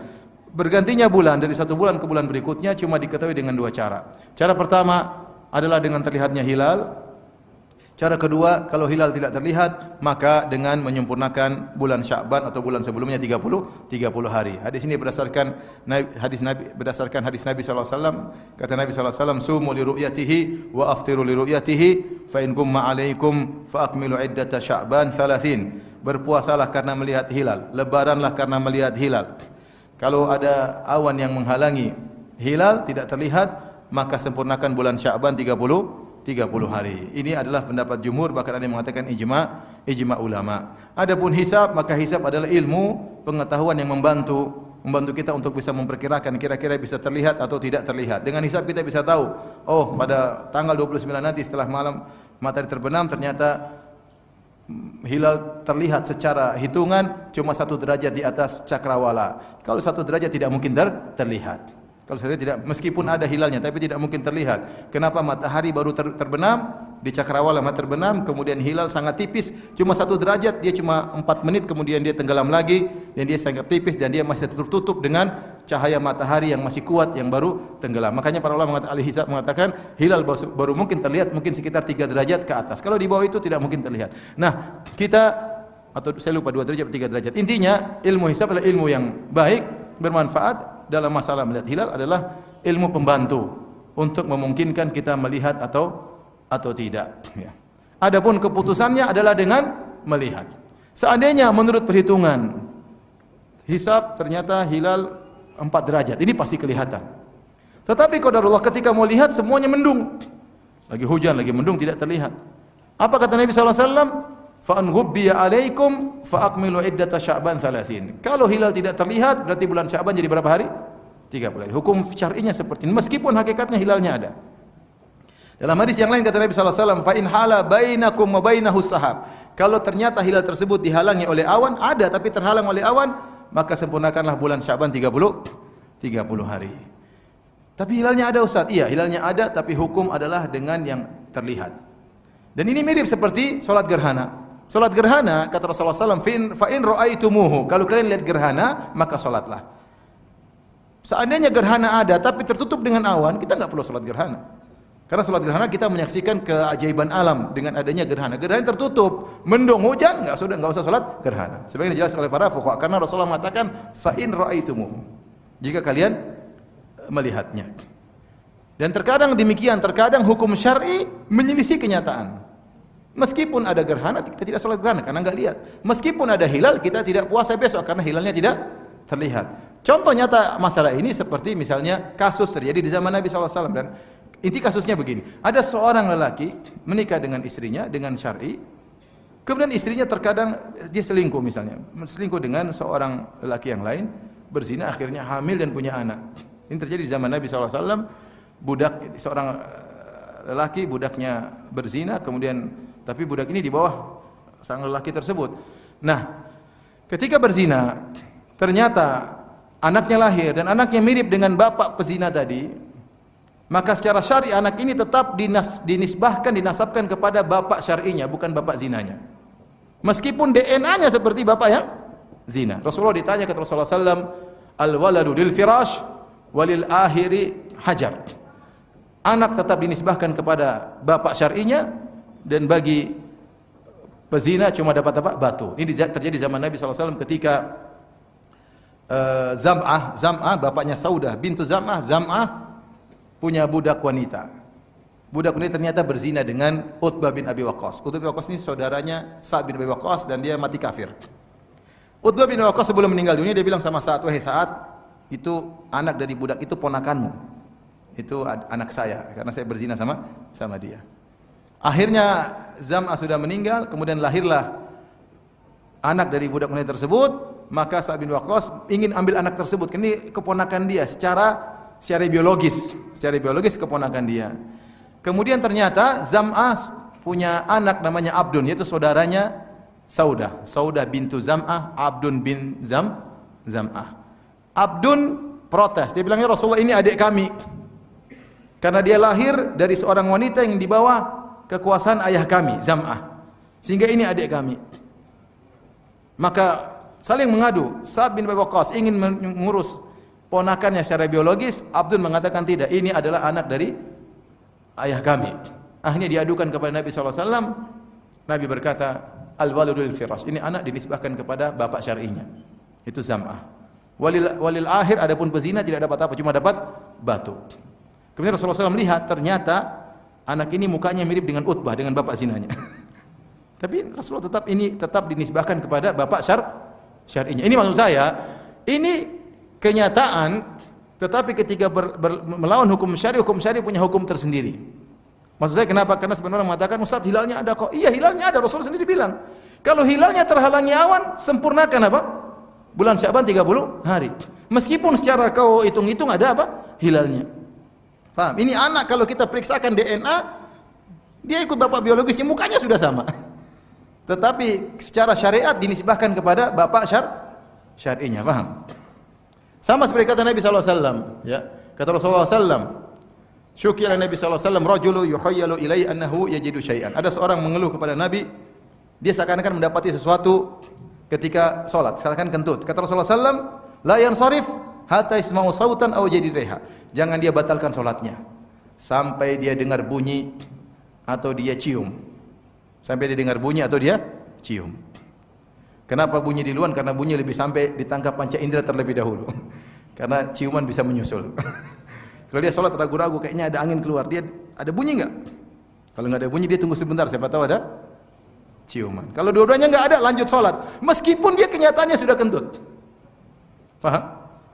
Bergantinya bulan dari satu bulan ke bulan berikutnya cuma diketahui dengan dua cara. Cara pertama adalah dengan terlihatnya hilal. Cara kedua, kalau hilal tidak terlihat, maka dengan menyempurnakan bulan Sya'ban atau bulan sebelumnya 30 hari. Hadis ini berdasarkan hadis Nabi sallallahu alaihi wasallam. Kata Nabi sallallahu alaihi wasallam, "Sumu li ru'yatihi wa aftiru li ru'yatihi, fa in gumma 'alaikum fa akmilu iddata Sya'ban 30." Berpuasalah karena melihat hilal, lebaranlah karena melihat hilal. Kalau ada awan yang menghalangi hilal tidak terlihat, maka sempurnakan bulan Sya'ban 30 hari. Ini adalah pendapat jumhur, bahkan ada yang mengatakan ijma ulama. Adapun hisab, maka hisab adalah ilmu pengetahuan yang membantu kita untuk bisa memperkirakan kira-kira bisa terlihat atau tidak terlihat. Dengan hisab kita bisa tahu, oh pada tanggal 29 nanti setelah malam matahari terbenam ternyata hilal terlihat secara hitungan cuma 1 derajat di atas cakrawala. Kalau 1 derajat tidak mungkin terlihat. Kalau saya tidak, meskipun ada hilalnya, tapi tidak mungkin terlihat. Kenapa? Matahari baru terbenam di cakrawala, terbenam, kemudian hilal sangat tipis, cuma 1 derajat, dia cuma 4 menit, kemudian dia tenggelam lagi, dan dia sangat tipis, dan dia masih tertutup dengan cahaya matahari yang masih kuat, yang baru tenggelam. Makanya para ulama ahli hisab mengatakan hilal baru mungkin terlihat mungkin sekitar 3 derajat ke atas. Kalau di bawah itu tidak mungkin terlihat. Nah, kita atau saya lupa 2 derajat atau 3 derajat. Intinya ilmu hisab adalah ilmu yang baik, bermanfaat. Dalam masalah melihat hilal adalah ilmu pembantu untuk memungkinkan kita melihat atau tidak. Ya. Adapun keputusannya adalah dengan melihat. Seandainya menurut perhitungan hisab ternyata hilal 4 derajat, ini pasti kelihatan. Tetapi qadarullah ketika mau lihat semuanya mendung, lagi hujan, lagi mendung, tidak terlihat. Apa kata Nabi sallallahu alaihi wasallam? Fa an ghubbiya alaikum fa akmilu iddata Sya'ban 30. Kalau hilal tidak terlihat berarti bulan Sya'ban jadi berapa hari? 30 hari. Hukum syar'inya seperti ini meskipun hakikatnya hilalnya ada. Dalam hadis yang lain kata Nabi sallallahu alaihi wasallam, fa in hala bainakum wa bainahu sahab. Kalau ternyata hilal tersebut dihalangi oleh awan, ada tapi terhalang oleh awan, maka sempurnakanlah bulan Sya'ban 30 hari. Tapi hilalnya ada Ustaz? Iya, hilalnya ada, tapi hukum adalah dengan yang terlihat. Dan ini mirip seperti salat gerhana. Salat gerhana kata Rasulullah SAW, fa in ra'aitumuhu, kalau kalian lihat gerhana maka salatlah. Seandainya gerhana ada tapi tertutup dengan awan, kita enggak perlu salat gerhana. Karena salat gerhana kita menyaksikan keajaiban alam dengan adanya gerhana. Gerhana tertutup, mendung, hujan, enggak usah salat gerhana. Sebagaimana dijelaskan oleh para fuqaha, karena Rasulullah mengatakan fa in ra'aitumuhu, jika kalian melihatnya. Dan terkadang demikian, terkadang hukum syar'i menyelisih kenyataan. Meskipun ada gerhana, kita tidak sholat gerhana karena enggak lihat. Meskipun ada hilal, kita tidak puasa besok karena hilalnya tidak terlihat. Contoh nyata masalah ini seperti misalnya kasus terjadi di zaman Nabi SAW. Dan inti kasusnya begini, ada seorang lelaki menikah dengan istrinya dengan syar'i, kemudian istrinya terkadang dia selingkuh misalnya, selingkuh dengan seorang lelaki yang lain, berzina, akhirnya hamil dan punya anak. Ini terjadi di zaman Nabi SAW. Budak, seorang lelaki, budaknya berzina, kemudian tapi budak ini di bawah sang lelaki tersebut. Nah, ketika berzina, ternyata anaknya lahir dan anaknya mirip dengan bapak pezina tadi, maka secara syar'i anak ini tetap dinasabkan kepada bapak syar'inya, bukan bapak zinanya. Meskipun DNA-nya seperti bapak yang zina. Rasulullah ditanya kata Rasulullah SAW, al-waladu lil firash walil ahiri hajar. Anak tetap dinisbahkan kepada bapak syar'inya, dan bagi pezina cuma dapat apa? Batu. Ini terjadi zaman Nabi SAW ketika Zam'ah, bapaknya Saudah bintu Zam'ah punya budak wanita. Budak wanita ternyata berzina dengan Utbah bin Abi Waqqas. Utbah bin Abi Waqqas ini saudaranya Sa'ad bin Abi Waqqas dan dia mati kafir. Utbah bin Abi Waqqas sebelum meninggal dunia dia bilang sama Sa'ad, wahai Sa'ad, itu anak dari budak itu ponakanmu. Itu anak saya karena saya berzina sama dia. Akhirnya Zam'ah sudah meninggal, kemudian lahirlah anak dari budak wanita tersebut, maka Sa'ad bin Waqqas ingin ambil anak tersebut. Ini keponakan dia secara biologis keponakan dia. Kemudian ternyata Zam'ah punya anak namanya Abdun, yaitu saudaranya Saudah bintu Zam'ah, Abdun bin Zam'ah. Abdun protes, dia bilang, ya Rasulullah, ini adik kami. Karena dia lahir dari seorang wanita yang di bawah kekuasaan ayah kami, Zam'ah. Sehingga ini adik kami. Maka saling mengadu. Sa'ad bin Abi Waqqas ingin mengurus ponakannya secara biologis, Abdul mengatakan tidak, ini adalah anak dari ayah kami. Akhirnya diadukan kepada Nabi SAW. Nabi berkata, al-walidu lil firas. Ini anak dinisbahkan kepada bapak syar'inya. Itu Zam'ah. Walil akhir, adapun pezina tidak dapat apa, cuma dapat batu. Kemudian Rasulullah SAW melihat ternyata anak ini mukanya mirip dengan Utbah, dengan bapak zinanya. Tapi Rasulullah tetap dinisbahkan kepada bapak syar'inya. Ini maksud saya, ini kenyataan, tetapi ketika melawan hukum syari punya hukum tersendiri. Maksud saya kenapa? Karena sebenarnya orang mengatakan, Ustaz, hilalnya ada kok. Iya, hilalnya ada. Rasulullah sendiri bilang, kalau hilalnya terhalangi awan, sempurnakan apa? Bulan Sya'ban 30 hari. Meskipun secara kau hitung-hitung ada apa? Hilalnya. Paham? Ini anak kalau kita periksakan DNA, dia ikut bapak biologisnya, mukanya sudah sama. Tetapi secara syariat dinisbahkan kepada bapak syar'inya. Paham? Sama seperti kata Nabi SAW. Ya. Kata Rasulullah SAW, syukila Nabi SAW, rajulu yuhayyalu ilai annahu yajidu syai'an. Ada seorang mengeluh kepada Nabi, dia seakan-akan mendapati sesuatu ketika sholat, seakan kentut. Kata Rasulullah SAW, la yansarif hatta isma'u sautan aw jadi reha. Jangan dia batalkan sholatnya sampai dia dengar bunyi atau dia cium. Sampai dia dengar bunyi atau dia cium. Kenapa bunyi di luar? Karena bunyi lebih sampai ditangkap panca indera terlebih dahulu. Karena ciuman bisa menyusul. Kalau dia sholat ragu-ragu, kayaknya ada angin keluar, dia ada bunyi enggak? Kalau enggak ada bunyi, dia tunggu sebentar, siapa tahu ada ciuman. Kalau dua-duanya enggak ada, lanjut sholat. Meskipun dia kenyataannya sudah kentut. Paham?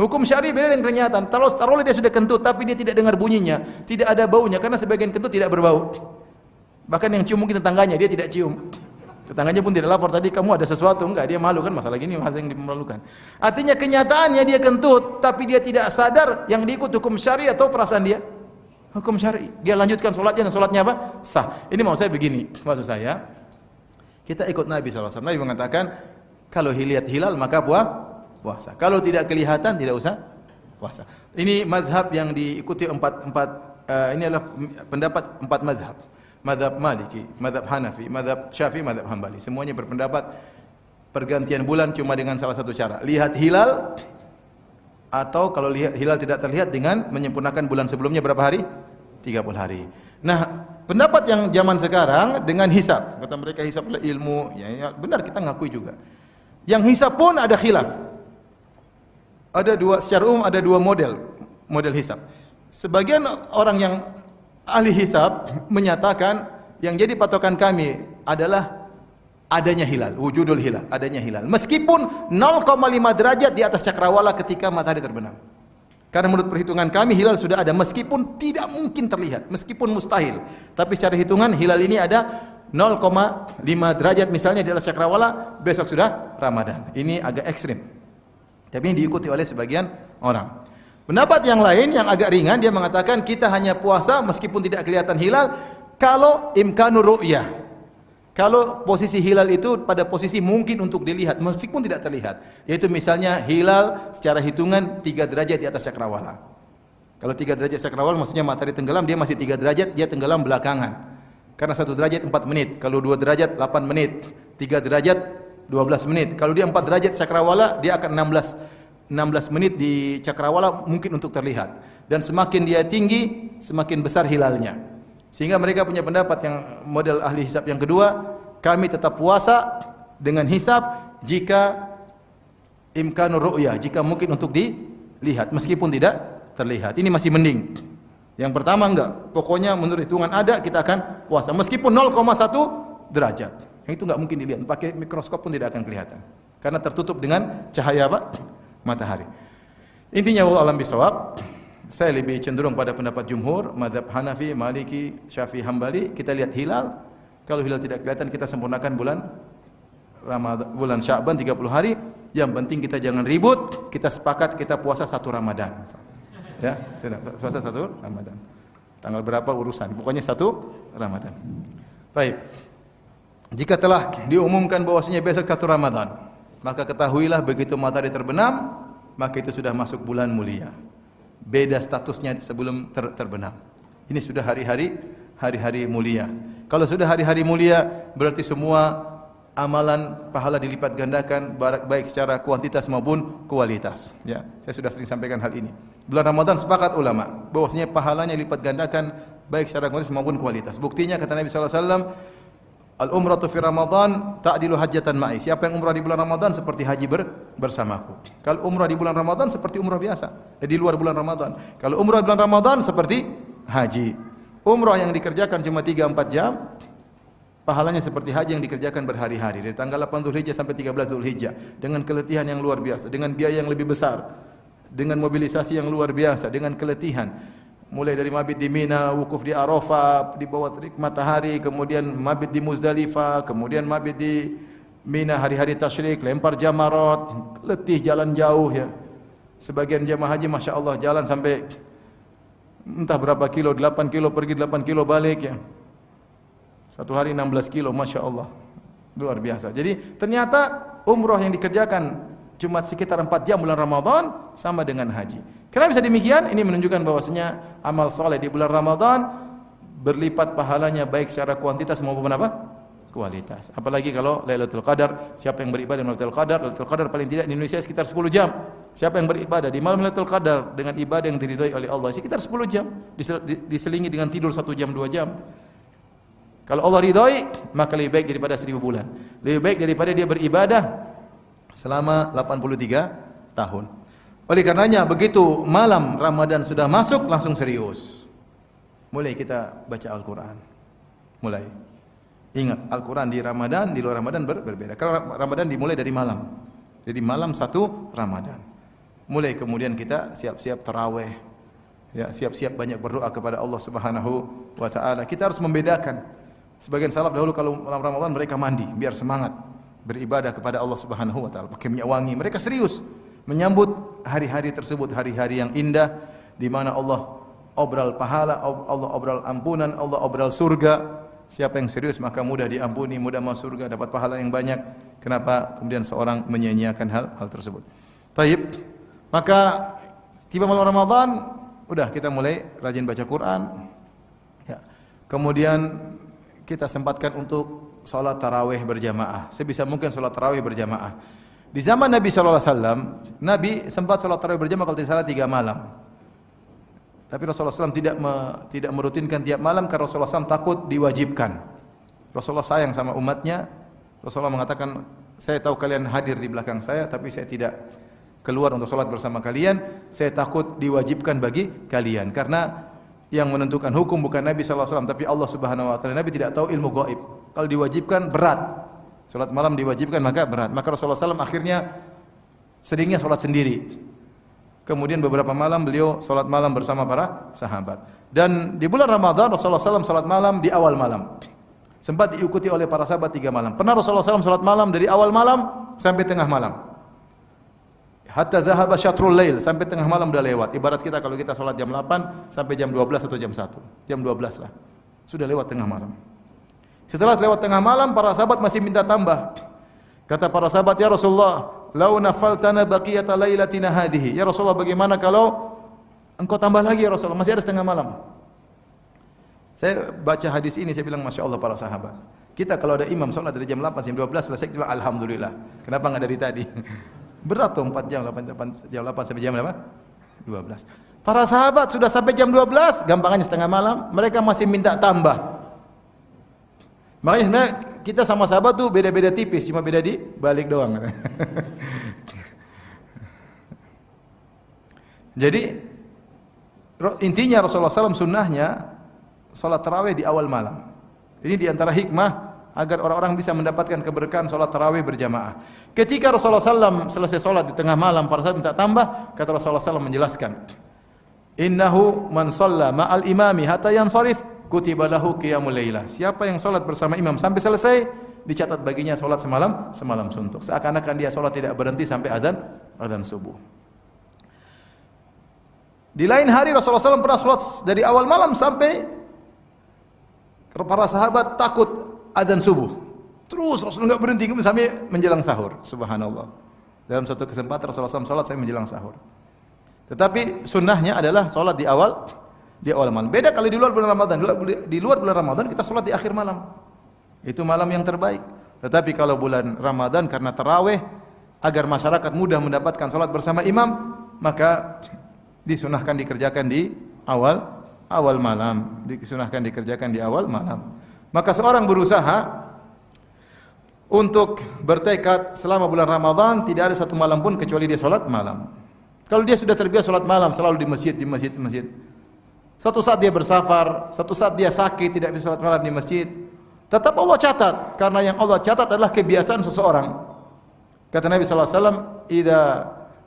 Hukum syar'i beda dengan kenyataan. Taruhlah dia sudah kentut, tapi dia tidak dengar bunyinya, tidak ada baunya, karena sebagian kentut tidak berbau. Bahkan yang cium mungkin tetangganya, dia tidak cium. Tetangganya pun tidak lapor, tadi kamu ada sesuatu, enggak, dia malu kan, masalah gini yang dimalukan. Artinya kenyataannya dia kentut, tapi dia tidak sadar yang diikut hukum syar'i atau perasaan dia hukum syar'i. Dia lanjutkan sholatnya, dan sholatnya apa? Sah. Ini mau saya begini, maksud saya, kita ikut Nabi SAW. Nabi mengatakan, kalau lihat hilal maka puasa. Kalau tidak kelihatan, tidak usah puasa. Ini mazhab yang diikuti ini adalah pendapat 4 mazhab. Mazhab Maliki, mazhab Hanafi, mazhab Syafi'i, mazhab Hambali. Semuanya berpendapat pergantian bulan cuma dengan salah satu cara. Lihat hilal, atau kalau hilal tidak terlihat dengan menyempurnakan bulan sebelumnya berapa hari? 30 hari. Nah, pendapat yang zaman sekarang dengan hisab. Kata mereka hisab adalah ilmu. Ya, benar, kita ngakui juga. Yang hisab pun ada khilaf. Secara umum ada dua model hisab. Sebagian orang yang ahli hisab menyatakan yang jadi patokan kami adalah adanya hilal, wujudul hilal, adanya hilal. Meskipun 0,5 derajat di atas cakrawala ketika matahari terbenam. Karena menurut perhitungan kami hilal sudah ada, meskipun tidak mungkin terlihat, meskipun mustahil. Tapi secara hitungan hilal ini ada 0,5 derajat misalnya di atas cakrawala, besok sudah Ramadan. Ini agak ekstrim. Tapi ini diikuti oleh sebagian orang. Pendapat yang lain yang agak ringan, dia mengatakan kita hanya puasa meskipun tidak kelihatan hilal kalau imkanu ru'yah. Kalau posisi hilal itu pada posisi mungkin untuk dilihat meskipun tidak terlihat. Yaitu misalnya hilal secara hitungan 3 derajat di atas cakrawala. Kalau 3 derajat cakrawala maksudnya matahari tenggelam, dia masih 3 derajat, dia tenggelam belakangan. Karena 1 derajat 4 menit, kalau 2 derajat 8 menit, 3 derajat 12 menit. Kalau dia 4 derajat cakrawala, dia akan 16 menit di cakrawala mungkin untuk terlihat. Dan semakin dia tinggi, semakin besar hilalnya. Sehingga mereka punya pendapat yang model ahli hisab yang kedua, kami tetap puasa dengan hisab jika imkanu ru'yah, jika mungkin untuk dilihat meskipun tidak terlihat. Ini masih mending. Yang pertama enggak, pokoknya menurut hitungan ada, kita akan puasa meskipun 0,1 derajat. Yang itu enggak mungkin dilihat, pakai mikroskop pun tidak akan kelihatan. Karena tertutup dengan cahaya apa? Matahari. Intinya wallahu a'lam bishawab, saya lebih cenderung pada pendapat jumhur, mazhab Hanafi, Maliki, Syafi'i, Hambali. Kita lihat hilal, kalau hilal tidak kelihatan kita sempurnakan bulan Ramadan, bulan Sya'ban 30 hari. Yang penting kita jangan ribut, kita sepakat kita puasa 1 Ramadan. Ya, sudah puasa 1 Ramadan. Tanggal berapa urusan, pokoknya 1 Ramadan. Baik. Jika telah diumumkan bahwasanya besok 1 Ramadan, maka ketahuilah begitu matahari terbenam, maka itu sudah masuk bulan mulia. Beda statusnya sebelum terbenam. Ini sudah hari-hari mulia. Kalau sudah hari-hari mulia, berarti semua amalan pahala dilipat gandakan baik secara kuantitas maupun kualitas. Ya, saya sudah sering sampaikan hal ini. Bulan Ramadan sepakat ulama bahwasanya pahalanya lipat gandakan baik secara kuantitas maupun kualitas. Buktinya kata Nabi sallallahu alaihi wasallam, al-umratu fi Ramadan ta'dilu hajjatan ma'i. Siapa yang umrah di bulan Ramadan seperti haji bersamaku. Kalau umrah di bulan Ramadan seperti umrah biasa, di luar bulan Ramadan. Kalau umrah di bulan Ramadan seperti haji. Umrah yang dikerjakan cuma 3-4 jam, pahalanya seperti haji yang dikerjakan berhari-hari dari tanggal 8 Zulhijjah sampai 13 Zulhijjah dengan keletihan yang luar biasa, dengan biaya yang lebih besar, dengan mobilisasi yang luar biasa, dengan keletihan. Mulai dari mabit di Mina, wukuf di Arafah, di bawah terik matahari, kemudian mabit di Muzdalifah, kemudian mabit di Mina hari-hari tasyrik, lempar jamarat, letih jalan jauh ya. Sebagian jamaah haji Masya Allah jalan sampai entah berapa kilo, 8 kilo pergi, 8 kilo balik ya. Satu hari 16 kilo, Masya Allah. Luar biasa. Jadi ternyata umrah yang dikerjakan cuma sekitar 4 jam bulan Ramadan sama dengan haji. Kenapa bisa demikian? Ini menunjukkan bahwasanya amal soleh di bulan Ramadan berlipat pahalanya baik secara kuantitas maupun apa? Kualitas. Apalagi kalau Lailatul Qadar, siapa yang beribadah di Lailatul Qadar? Lailatul Qadar paling tidak di Indonesia sekitar 10 jam. Siapa yang beribadah di malam Lailatul Qadar dengan ibadah yang diridhai oleh Allah sekitar 10 jam, diselingi dengan tidur 1 jam 2 jam. Kalau Allah ridhai, maka lebih baik daripada 1000 bulan. Lebih baik daripada dia beribadah selama 83 tahun. Oleh karenanya begitu malam Ramadan sudah masuk langsung serius. Mulai kita baca Al-Qur'an. Mulai. Ingat, Al-Quran di Ramadan, di luar Ramadan berbeda. Kalau Ramadan dimulai dari malam. Jadi malam 1 Ramadan. Mulai kemudian kita siap-siap tarawih. Ya, siap-siap banyak berdoa kepada Allah Subhanahu wa taala. Kita harus membedakan. Sebagian salaf dahulu kalau malam Ramadan mereka mandi biar semangat beribadah kepada Allah Subhanahu wa taala. Pakai minyak wangi. Mereka serius menyambut hari-hari tersebut, hari-hari yang indah di mana Allah obral pahala, Allah obral ampunan, Allah obral surga. Siapa yang serius maka mudah diampuni, mudah masuk surga, dapat pahala yang banyak. Kenapa kemudian seorang menyia-nyiakan hal tersebut? Taib. Maka tiba malam Ramadan, udah kita mulai rajin baca Quran. Ya. Kemudian kita sempatkan untuk salat tarawih berjamaah. Sebisa mungkin salat tarawih berjamaah. Di zaman Nabi sallallahu alaihi wasallam, Nabi sempat salat tarawih berjamaah kalau tidak salah 3 malam. Tapi Rasulullah SAW tidak merutinkan tiap malam karena Rasulullah SAW takut diwajibkan. Rasulullah sayang sama umatnya. Rasulullah mengatakan, saya tahu kalian hadir di belakang saya, tapi saya tidak keluar untuk sholat bersama kalian. Saya takut diwajibkan bagi kalian. Karena yang menentukan hukum bukan Nabi SAW, tapi Allah Subhanahu Wa Taala. Nabi tidak tahu ilmu gaib. Kalau diwajibkan berat. Sholat malam diwajibkan maka berat. Maka Rasulullah SAW akhirnya seringnya sholat sendiri. Kemudian beberapa malam beliau salat malam bersama para sahabat. Dan di bulan Ramadan Rasulullah SAW salat malam di awal malam. Sempat diikuti oleh para sahabat 3 malam. Pernah Rasulullah SAW salat malam dari awal malam sampai tengah malam. Hatta dhahaba syatrul lail, sampai tengah malam sudah lewat. Ibarat kita kalau kita salat jam 8 sampai jam 12 atau jam 1. Jam 12 lah. Sudah lewat tengah malam. Setelah lewat tengah malam para sahabat masih minta tambah. Kata para sahabat, ya Rasulullah, lau nafaltana baqiyata lailatina hadhihi. Ya Rasulullah, bagaimana kalau engkau tambah lagi ya Rasulullah, masih ada setengah malam. Saya baca hadis ini, saya bilang Masya Allah para sahabat. Kita kalau ada imam sholat dari jam 8 sampai jam 12 selesai, kita bilang Alhamdulillah. Kenapa enggak dari tadi? Berat tuh 4 jam, jam 8 sampai jam berapa? 12. Para sahabat sudah sampai jam 12, gampangannya setengah malam, mereka masih minta tambah. Makanya sebenarnya kita sama sahabat tuh beda-beda tipis, cuma beda di balik doang. Jadi intinya Rasulullah SAW sunnahnya salat tarawih di awal malam. Ini diantara hikmah agar orang-orang bisa mendapatkan keberkahan salat tarawih berjamaah. Ketika Rasulullah SAW selesai salat di tengah malam, para sahabat minta tambah, kata Rasulullah SAW menjelaskan, Innahu man shalla ma'al imami hatta yansarif kutiba lahu qiyamul lailah. Siapa yang salat bersama imam sampai selesai, dicatat baginya salat semalam suntuk. Seakan-akan dia salat tidak berhenti sampai azan subuh. Di lain hari Rasulullah SAW pernah salat dari awal malam sampai para sahabat takut azan subuh. Terus Rasulullah enggak berhenti sampai menjelang sahur. Subhanallah. Dalam satu kesempatan Rasulullah SAW salat sampai menjelang sahur. Tetapi sunnahnya adalah salat di awal malam. Beda kalau di luar bulan Ramadan. Di luar bulan Ramadan kita salat di akhir malam. Itu malam yang terbaik. Tetapi kalau bulan Ramadan karena tarawih agar masyarakat mudah mendapatkan salat bersama imam, maka disunahkan dikerjakan di awal malam. Disunahkan dikerjakan di awal malam. Maka seorang berusaha untuk bertekad selama bulan Ramadan tidak ada satu malam pun kecuali dia salat malam. Kalau dia sudah terbiasa salat malam selalu di masjid. Suatu saat dia bersafar, suatu saat dia sakit tidak bisa salat malam di masjid, tetap Allah catat, karena yang Allah catat adalah kebiasaan seseorang. Kata Nabi sallallahu alaihi wasallam, "Idza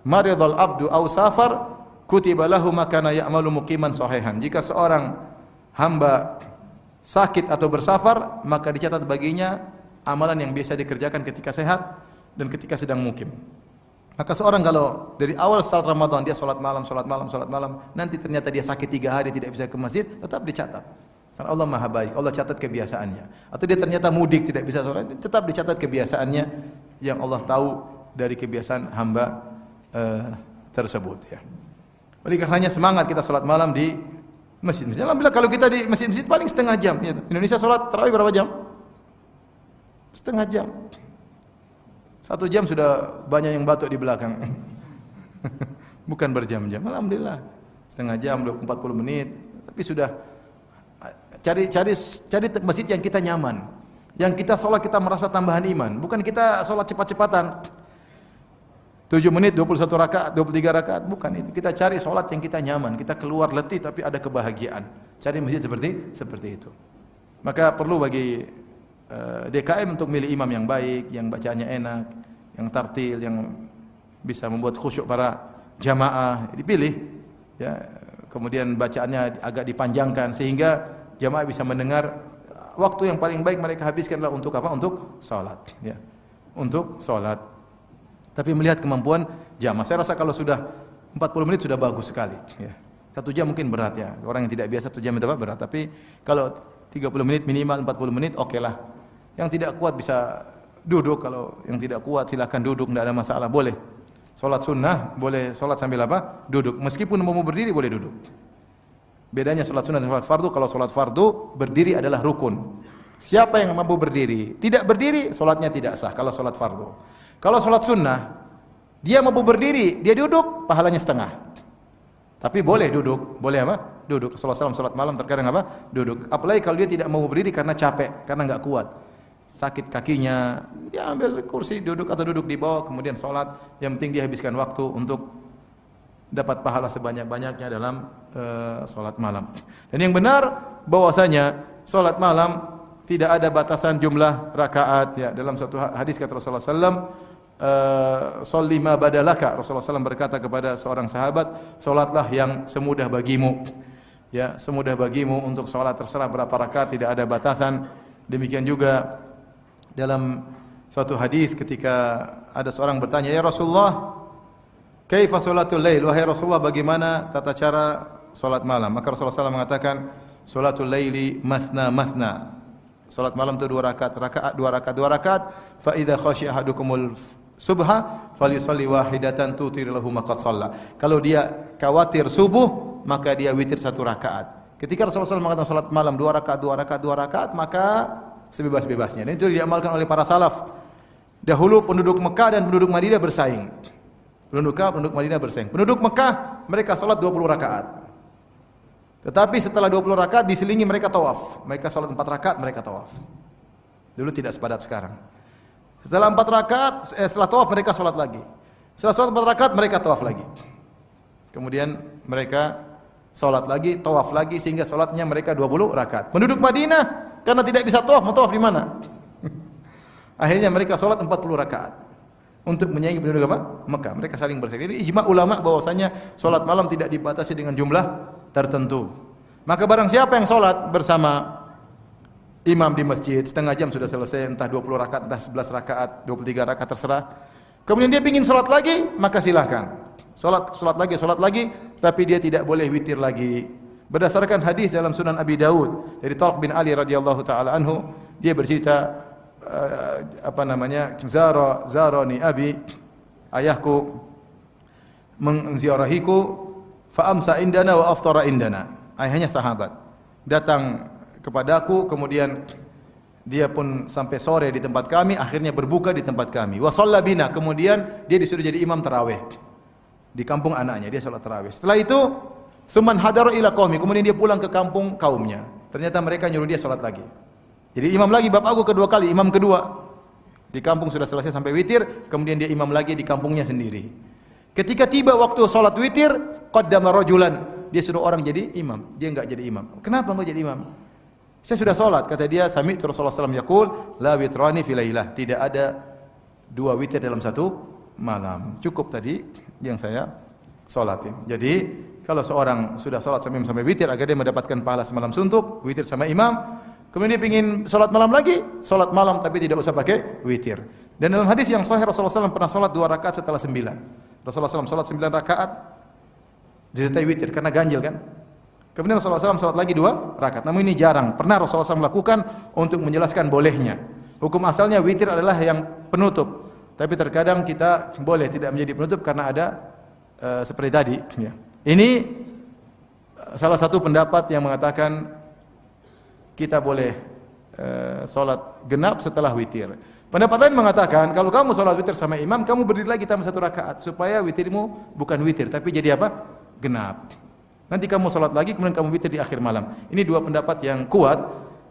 maridal abdu aw safar, kutiba lahu ma kana ya'malu muqiman sahihan." Jika seorang hamba sakit atau bersafar, maka dicatat baginya amalan yang biasa dikerjakan ketika sehat dan ketika sedang mukim. Maka seorang kalau dari awal salat Ramadan dia salat malam, nanti ternyata dia sakit 3 hari tidak bisa ke masjid, tetap dicatat. Karena Allah Maha Baik, Allah catat kebiasaannya. Atau dia ternyata mudik tidak bisa salat, tetap dicatat kebiasaannya yang Allah tahu dari kebiasaan hamba tersebut ya. Oleh karenanya semangat kita salat malam di masjid. Alhamdulillah kalau kita di masjid-masjid paling setengah jam ya. Indonesia salat tarawih berapa jam? Setengah jam. 1 jam sudah banyak yang batuk di belakang. Bukan berjam-jam. Alhamdulillah. Setengah jam, 40 menit, tapi sudah cari masjid yang kita nyaman. Yang kita sholat kita merasa tambahan iman, bukan kita sholat cepat-cepatan. 7 menit, 21 rakaat, 23 rakaat, bukan itu. Kita cari sholat yang kita nyaman, kita keluar letih tapi ada kebahagiaan. Cari masjid seperti itu. Maka perlu bagi DKM untuk milih imam yang baik, yang bacaannya enak, yang tartil, yang bisa membuat khusyuk para jamaah, dipilih ya. Kemudian bacaannya agak dipanjangkan sehingga jamaah bisa mendengar. Waktu yang paling baik mereka habiskanlah untuk apa? Untuk salat ya. Untuk salat. Tapi melihat kemampuan jamaah. Saya rasa kalau sudah 40 menit sudah bagus sekali ya. 1 jam mungkin berat ya. Orang yang tidak biasa 1 jam itu berat, tapi kalau 30 menit minimal 40 menit oke lah. Yang tidak kuat bisa duduk, kalau yang tidak kuat silakan duduk, tidak ada masalah, boleh. Salat sunnah boleh salat sambil apa? Duduk. Meskipun mau berdiri boleh duduk. Bedanya salat sunnah dan salat fardu, kalau salat fardu berdiri adalah rukun. Siapa yang mampu berdiri, tidak berdiri salatnya tidak sah kalau salat fardu. Kalau salat sunnah dia mampu berdiri, dia duduk, pahalanya setengah. Tapi boleh duduk, boleh apa? Duduk. Salat malam terkadang apa? Duduk. Apalagi kalau dia tidak mau berdiri karena capek, karena enggak kuat. Sakit kakinya, dia ambil kursi duduk atau duduk di bawah kemudian salat. Yang penting dia habiskan waktu untuk dapat pahala sebanyak-banyaknya dalam salat malam. Dan yang benar bahwasanya salat malam tidak ada batasan jumlah rakaat ya. Dalam satu hadis kata Rasulullah sallallahu sholli ma badalaka. Rasulullah SAW berkata kepada seorang sahabat, salatlah yang semudah bagimu. Ya, semudah bagimu untuk salat, terserah berapa rakaat, tidak ada batasan. Demikian juga dalam suatu hadis ketika ada seorang bertanya, "Ya Rasulullah, kaifa sholatul lail?" Wahai Rasulullah, bagaimana tata cara salat malam? Maka Rasulullah SAW mengatakan, "Sholatul laili mathna mathna." Salat malam itu 2 rakaat, 2 rakaat. Fa idza khashiya ahadukumul subha falyusalli wahidatan tutir lahu ma qad shalla. Kalau dia khawatir subuh, maka dia witir 1 rakaat. Ketika Rasulullah SAW mengatakan salat malam 2 rakaat, maka sebebas-bebasnya. Dan itu diamalkan oleh para salaf. Dahulu penduduk Mekah dan penduduk Madinah bersaing. Penduduk Madinah bersaing. Penduduk Mekah mereka salat 20 rakaat. Tetapi setelah 20 rakaat diselingi mereka tawaf. Mereka salat 4 rakaat, mereka tawaf. Dulu tidak sepadat sekarang. Setelah 4 rakaat, setelah tawaf mereka salat lagi. Setelah salat 4 rakaat mereka tawaf lagi. Kemudian mereka salat lagi, tawaf lagi sehingga salatnya mereka 20 rakaat. Penduduk Madinah karena tidak bisa tawaf, mau tawaf di mana? Akhirnya mereka salat 40 rakaat untuk menyaingi penduduk apa? Mekah. Mereka saling bersaing. Ini ijma ulama bahwasanya salat malam tidak dibatasi dengan jumlah tertentu. Maka barang siapa yang salat bersama imam di masjid, setengah jam sudah selesai, entah 20 rakaat, entah 11 rakaat, 23 rakaat terserah. Kemudian dia ingin salat lagi, maka silakan. Salat lagi, tapi dia tidak boleh witir lagi. Berdasarkan hadis dalam Sunan Abi Daud dari Talq bin Ali radhiyallahu taala anhu, dia bercerita zarani abi, ayahku menziarahiku fa amsa indana wa aftara indana. Ayahnya sahabat datang kepadaku kemudian Dia pun sampai sore di tempat kami, akhirnya berbuka di tempat kami. Wa shalla bina, kemudian dia disuruh jadi imam tarawih di kampung anaknya, dia salat tarawih. Setelah itu, suman hadara ila qaumi, kemudian dia pulang ke kampung kaumnya. Ternyata mereka nyuruh dia salat lagi. Jadi imam lagi bab aku kedua kali, imam kedua. Di kampung sudah selesai sampai witir, kemudian dia imam lagi di kampungnya sendiri. Ketika tiba waktu salat witir, qaddama rajulan, dia suruh orang jadi imam, dia enggak jadi imam. Kenapa enggak jadi imam? Saya sudah salat, kata dia, sami'tu Rasulullah SAW yaqul, la witrani fi lailah. Tidak ada dua witir dalam satu malam. Cukup tadi yang saya salatin. Jadi, kalau seorang sudah salat sampai witir agar dia mendapatkan pahala semalam suntuk, witir sama imam, kemudian dia ingin salat malam lagi, salat malam tapi tidak usah pakai witir. Dan dalam hadis yang sahih Rasulullah SAW pernah salat 2 rakaat setelah 9. Rasulullah SAW salat 9 rakaat disertai witir karena ganjil kan. Kemudian Rasulullah SAW salat lagi 2 rakaat. Namun ini jarang. Pernah Rasulullah SAW melakukan untuk menjelaskan bolehnya. Hukum asalnya witir adalah yang penutup. Tapi terkadang kita boleh tidak menjadi penutup karena ada seperti tadi. Ya. Ini salah satu pendapat yang mengatakan kita boleh salat genap setelah witir. Pendapat lain mengatakan kalau kamu salat witir sama imam, kamu berdiri lagi tambah 1 rakaat supaya witirmu bukan witir tapi jadi apa? Genap. Nanti kamu salat lagi, kemudian kamu witir di akhir malam. Ini 2 pendapat yang kuat.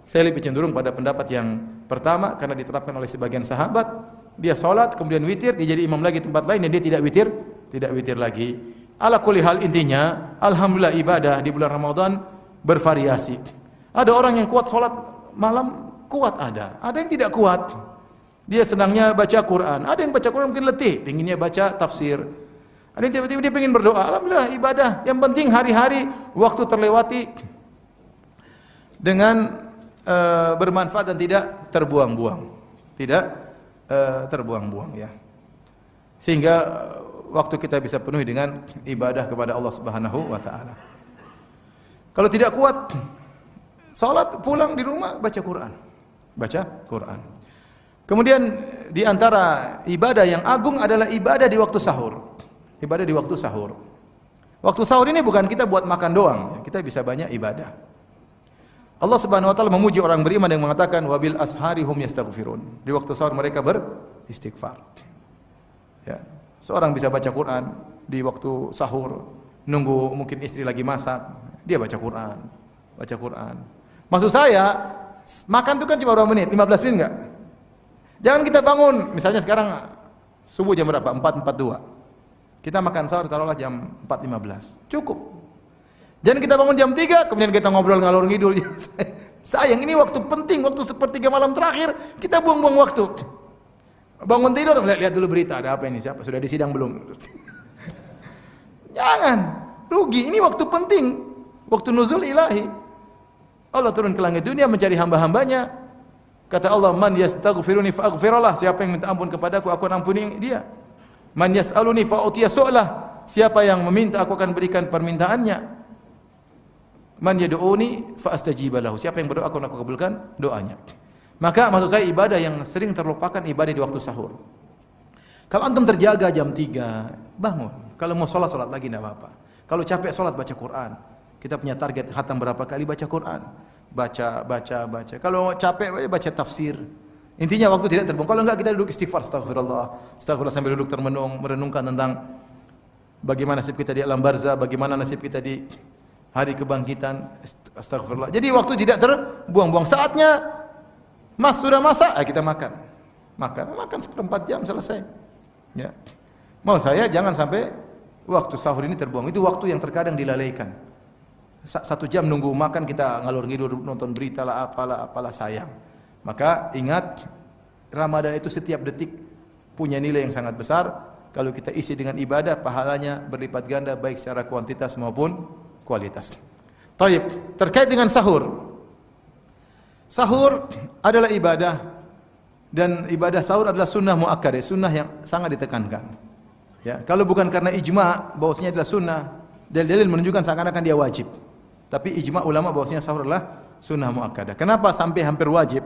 Saya lebih cenderung pada pendapat yang pertama karena diterapkan oleh sebagian sahabat. Dia salat, kemudian witir, dia jadi imam lagi tempat lain dan dia tidak witir lagi. Ala kulli hal intinya, alhamdulillah ibadah di bulan Ramadan bervariasi. Ada orang yang kuat salat malam, kuat ada yang tidak kuat. Dia senangnya baca Quran. Ada yang baca Quran mungkin letih, inginnya baca tafsir. Ada yang tiba-tiba dia ingin berdoa. Alhamdulillah ibadah. Yang penting hari-hari waktu terlewati dengan bermanfaat dan tidak terbuang-buang. Tidak terbuang-buang ya. Sehingga waktu kita bisa penuhi dengan ibadah kepada Allah Subhanahu wa taala. Kalau tidak kuat salat, pulang di rumah baca Quran. Baca Quran. Kemudian di antara ibadah yang agung adalah ibadah di waktu sahur. Ibadah di waktu sahur. Waktu sahur ini bukan kita buat makan doang, kita bisa banyak ibadah. Allah Subhanahu wa taala memuji orang beriman yang mengatakan wabil ashari hum yastaghfirun. Di waktu sahur mereka beristighfar. Ya. Seorang bisa baca Quran di waktu sahur, nunggu mungkin istri lagi masak, dia baca Quran. Baca Quran. Maksud saya, makan itu kan cuma berapa menit? 15 menit enggak? Jangan kita bangun, misalnya sekarang subuh jam berapa? 4.42. Kita makan sahur taruhlah jam 4.15. Cukup. Jangan kita bangun jam 3, kemudian kita ngobrol ngalor ngidul. Sayang, ini waktu penting, waktu sepertiga malam terakhir, kita buang-buang waktu. Bangun tidur, lihat dulu berita, ada apa ini, siapa, sudah disidang belum? Jangan, rugi, ini waktu penting, waktu nuzul ilahi. Allah turun ke langit dunia mencari hamba-hambanya. Kata Allah, man yastaghfiruni fa'aghfirullah, siapa yang minta ampun kepadaku, aku akan ampuni dia. Man yas'aluni fa'utiya su'lah, siapa yang meminta aku akan berikan permintaannya. Man yad'uni fa'astajiba lahu, siapa yang berdoa aku akan kabulkan doanya. Maka maksud saya ibadah yang sering terlupakan ibadah di waktu sahur. Kalau antum terjaga jam 3, bangun. Kalau mau salat lagi tidak apa-apa. Kalau capek salat baca Quran. Kita punya target khatam berapa kali baca Quran. Baca. Kalau capek baca tafsir. Intinya waktu tidak terbuang. Kalau enggak kita duduk istighfar, astagfirullah sampai duduk termenung, merenungkan tentang bagaimana nasib kita di alam barzah, bagaimana nasib kita di hari kebangkitan. Astagfirullah. Jadi waktu tidak terbuang-buang. Saatnya sudah masak, kita makan. Makan seperempat jam selesai. Ya. Mau saya jangan sampai waktu sahur ini terbuang. Itu waktu yang terkadang dilalaikan. 1 jam nunggu makan kita ngalur ngidur nonton berita lah apalah sayang. Maka ingat, Ramadan itu setiap detik punya nilai yang sangat besar. Kalau kita isi dengan ibadah, pahalanya berlipat ganda baik secara kuantitas maupun kualitas. Taib, terkait dengan sahur. Sahur adalah ibadah dan ibadah sahur adalah sunnah muakkadah, sunnah yang sangat ditekankan. Ya, kalau bukan karena ijma bahwasanya adalah sunnah, dalil-dalil menunjukkan seakan-akan dia wajib. Tapi ijma ulama bahwasanya sahur adalah sunnah muakkadah. Kenapa sampai hampir wajib?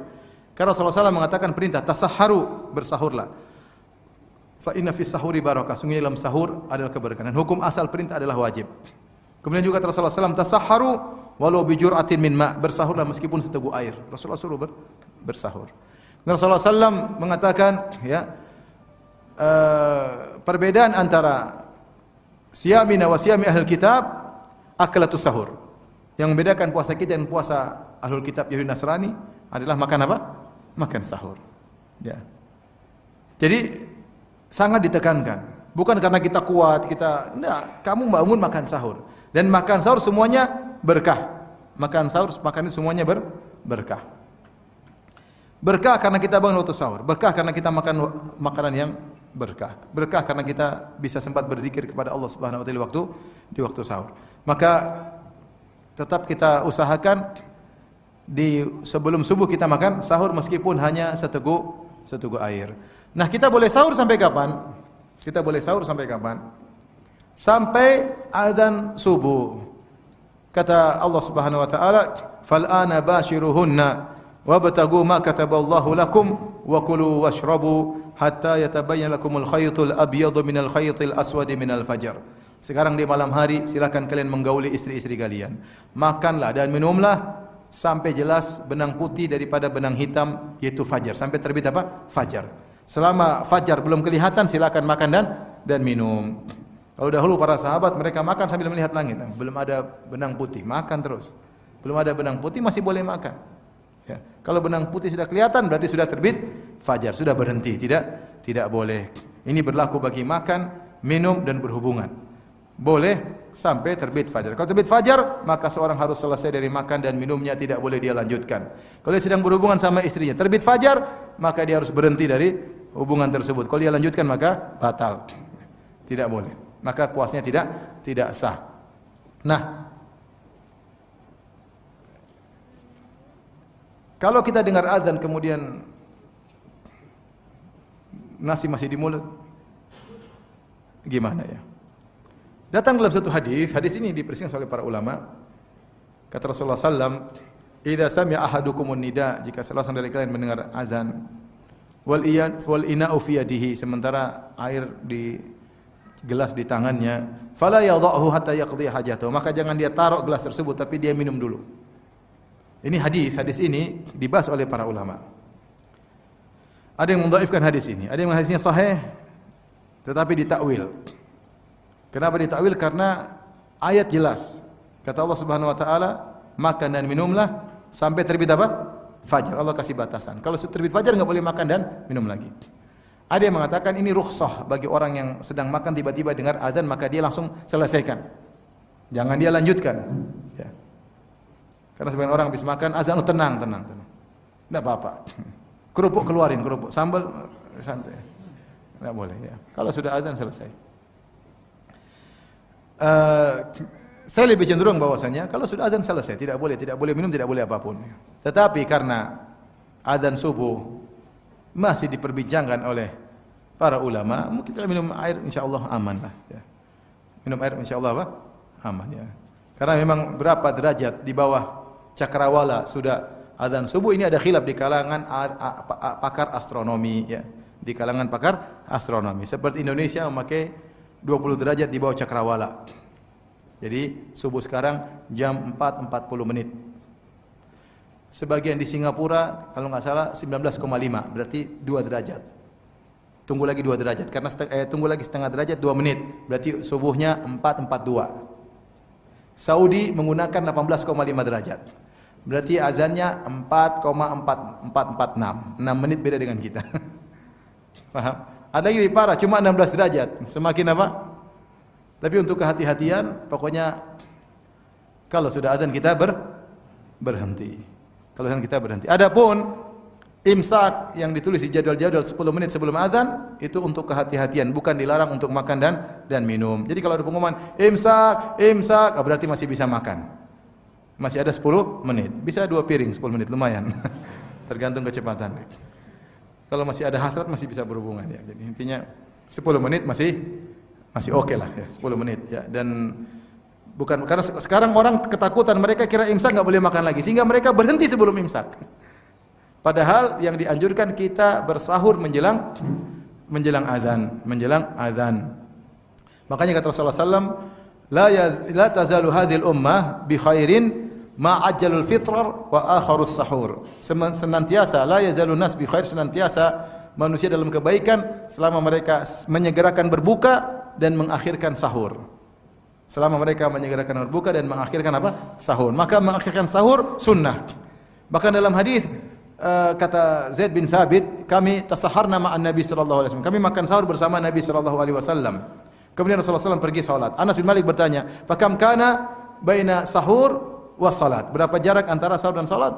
Karena Rasulullah SAW mengatakan perintah tasahharu, bersahurlah. Fa inna fis sahuri barakah, sungguh dalam sahur adalah keberkahan. Hukum asal perintah adalah wajib. Kemudian juga Rasulullah SAW tasahharu walau bi jur'atin min ma', bersahurlah meskipun seteguk air. Rasulullah suruh bersahur. Rasulullah SAW mengatakan, ya, perbedaan antara siyamina wa siyami ahlul kitab akalatus sahur. Yang membedakan puasa kita dan puasa ahlul kitab Yahudi Nasrani adalah makan apa? Makan sahur. Ya. Jadi sangat ditekankan. Bukan karena kita kuat, kamu bangun makan sahur. Dan makan sahur semuanya berkah. Makan sahur, makan itu semuanya berkah. Berkah karena kita bangun waktu sahur. Berkah karena kita makan makanan yang berkah. Berkah karena kita bisa sempat berzikir kepada Allah Subhanahu wa taala di waktu sahur. Maka tetap kita usahakan sebelum subuh kita makan sahur meskipun hanya seteguk air. Nah, kita boleh sahur sampai kapan? Kita boleh sahur sampai kapan? Sampai azan subuh. Kata Allah Subhanahu wa taala, "Fal ana bashiruhunna wabtagu ma kataballahu lakum wa kulu washrabu hatta yatabayyana lakumul khaytul abyadu minal khaytil aswadi minal fajr." Sekarang di malam hari silakan kalian menggauli istri-istri kalian. Makanlah dan minumlah sampai jelas benang putih daripada benang hitam, yaitu fajar. Sampai terbit apa? Fajar. Selama fajar belum kelihatan silakan makan dan minum. Kalau dahulu para sahabat mereka makan sambil melihat langit. Belum ada benang putih, makan terus. Belum ada benang putih masih boleh makan. Ya. Kalau benang putih sudah kelihatan berarti sudah terbit fajar, sudah berhenti, tidak boleh. Ini berlaku bagi makan, minum dan berhubungan. Boleh sampai terbit fajar. Kalau terbit fajar, maka seorang harus selesai dari makan dan minumnya, tidak boleh dia lanjutkan. Kalau dia sedang berhubungan sama istrinya, terbit fajar, maka dia harus berhenti dari hubungan tersebut. Kalau dia lanjutkan maka batal. Tidak boleh. Maka puasanya tidak sah. Nah, kalau kita dengar azan kemudian nasi masih di mulut, gimana ya? Datang dalam satu hadis ini dipersingkat oleh para ulama. Kata Rasulullah SAW, "Idza sami'a ahadukumun nida," jika salah seorang dari kalian mendengar azan, wal ina'u fi yadihi, sementara air di gelas di tangannya, fala yadha'hu hatta yaqdi hajatahu, maka jangan dia taruh gelas tersebut tapi dia minum dulu. Ini hadis ini dibahas oleh para ulama. Ada yang mendhaifkan hadis ini, ada yang hadisnya sahih tetapi ditakwil. Kenapa ditakwil? Karena ayat jelas. Kata Allah Subhanahu wa taala, makan dan minumlah sampai terbit apa? Fajar. Allah kasih batasan. Kalau terbit fajar enggak boleh makan dan minum lagi. Ada yang mengatakan ini rukhsah bagi orang yang sedang makan tiba-tiba dengar azan maka dia langsung selesaikan. Jangan dia lanjutkan. Ya. Karena sebagian orang habis makan azan, tenang. Enggak apa-apa. Kerupuk keluarin, kerupuk, sambal santai. Enggak boleh ya. Kalau sudah azan selesai. Saya lebih cenderung bahwasanya kalau sudah azan selesai, tidak boleh minum, tidak boleh apapun. Tetapi karena azan subuh masih diperbincangkan oleh para ulama, mungkin kalau minum air insyaallah aman lah ya. Minum air insyaallah apa? Aman ya. Karena memang berapa derajat di bawah cakrawala sudah azan subuh, ini ada khilaf di kalangan pakar astronomi ya. Di kalangan pakar astronomi. Seperti Indonesia memakai 20 derajat di bawah cakrawala. Jadi subuh sekarang jam 4.40 menit. Sebagian di Singapura kalau enggak salah 19,5, berarti 2 derajat. Tunggu lagi 2 derajat karena tunggu lagi setengah derajat 2 menit, berarti subuhnya 4.42. Saudi menggunakan 18,5 derajat. Berarti azannya 4,446. 6 menit beda dengan kita. Paham? Ada yang lebih parah, cuma 16 derajat. Semakin apa? Tapi untuk kehati-hatian, pokoknya kalau sudah azan kita berhenti. Kalau azan kita berhenti. Adapun imsak yang ditulis di jadwal-jadwal 10 menit sebelum azan itu untuk kehati-hatian, bukan dilarang untuk makan dan minum. Jadi kalau ada pengumuman imsak, berarti masih bisa makan. Masih ada 10 menit. Bisa 2 piring 10 menit, lumayan. Tergantung kecepatan. Kalau masih ada hasrat masih bisa berhubungan ya. Jadi intinya 10 menit masih oke lah ya, 10 menit ya. Dan bukan karena sekarang orang ketakutan, mereka kira imsak enggak boleh makan lagi sehingga mereka berhenti sebelum imsak. Padahal yang dianjurkan kita bersahur menjelang azan. Makanya kata Rasulullah sallallahu alaihi wasallam, la tazalu hadhil ummah bi khairin ma ajjalul fitrar wa akharus sahur. Senantiasa la yazalun nas bi khair, senantiasa manusia dalam kebaikan selama mereka menyegerakan berbuka dan mengakhirkan sahur. Selama mereka menyegerakan berbuka dan mengakhirkan apa? Sahur. Maka mengakhirkan sahur sunnah. Bahkan dalam hadis kata Zaid bin Thabit, kami tasaharna ma'an Nabi sallallahu alaihi wasallam. Kami makan sahur bersama Nabi sallallahu alaihi wasallam. Kemudian Rasulullah SAW pergi salat. Anas bin Malik bertanya, "Fakam kana baina sahur wa salat?" Berapa jarak antara sahur dan salat?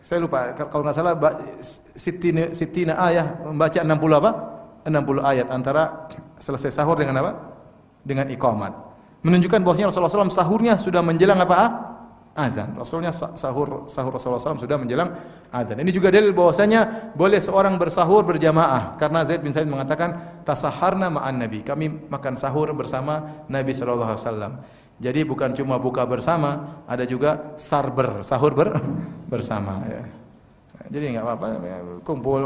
Saya lupa, kalau enggak salah sittina ayat, membaca 60 apa? 60 ayat antara selesai sahur dengan apa? Dengan iqamat. Menunjukkan bahwasanya Rasulullah SAW sahurnya sudah menjelang apa? Azan. Rasulnya sahur Rasulullah SAW sudah menjelang azan. Ini juga dalil bahwasanya boleh seorang bersahur berjamaah karena Zaid bin Thabit mengatakan tasaharna ma'an Nabi. Kami makan sahur bersama Nabi sallallahu alaihi wasallam. Jadi bukan cuma buka bersama, ada juga sahur bersama ya. Jadi enggak apa-apa kumpul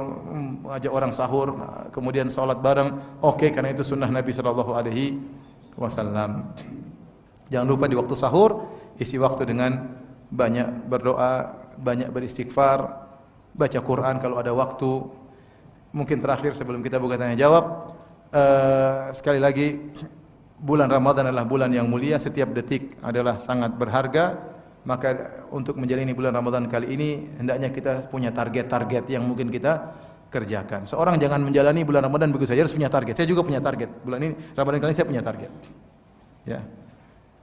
ajak orang sahur kemudian salat bareng, oke, karena itu sunnah Nabi sallallahu alaihi wasallam. Jangan lupa di waktu sahur isi waktu dengan banyak berdoa, banyak beristighfar, baca Quran kalau ada waktu. Mungkin terakhir sebelum kita buka tanya jawab, sekali lagi bulan Ramadan adalah bulan yang mulia, setiap detik adalah sangat berharga. Maka untuk menjalani bulan Ramadan kali ini hendaknya kita punya target-target yang mungkin kita kerjakan. Seorang jangan menjalani bulan Ramadan begitu saja, harus punya target. Saya juga punya target. Bulan ini Ramadan kali ini saya punya target. Ya.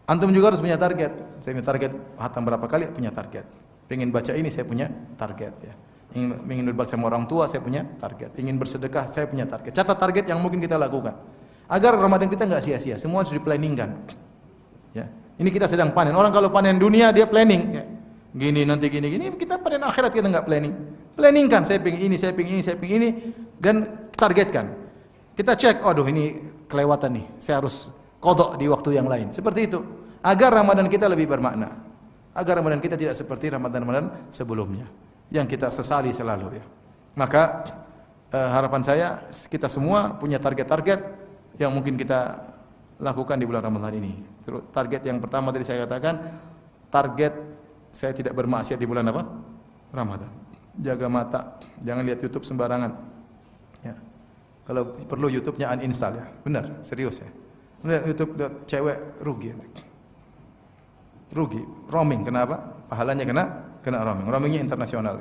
Antum juga harus punya target. Saya punya target hatam berapa kali, punya target. Pengen baca ini, saya punya target ya. Ingin berbakti sama orang tua, saya punya target. Ingin bersedekah, saya punya target. Catat target yang mungkin kita lakukan agar Ramadan kita enggak sia-sia. Semua harus diplanningkan. Ya. Ini kita sedang panen. Orang kalau panen dunia dia planning ya. Gini nanti gini. Kita panen akhirat kita enggak planning. Planningkan, saya pengen ini, saya pengen ini, saya pengen ini dan targetkan. Kita cek, aduh ini kelewatan nih. Saya harus qadha di waktu yang lain. Seperti itu. Agar Ramadan kita lebih bermakna. Agar Ramadan kita tidak seperti Ramadan-Ramadan sebelumnya yang kita sesali selalu ya. Maka harapan saya kita semua punya target-target yang mungkin kita lakukan di bulan Ramadan ini. Target yang pertama tadi saya katakan, target saya tidak bermaksiat di bulan apa? Ramadan. Jaga mata, jangan lihat YouTube sembarangan. Ya. Kalau perlu YouTube-nya uninstall ya. Benar, serius ya. Lihat YouTube lihat cewek rugi. Rugi, roaming, kenapa? Pahalanya kena roaming. Roamingnya internasional.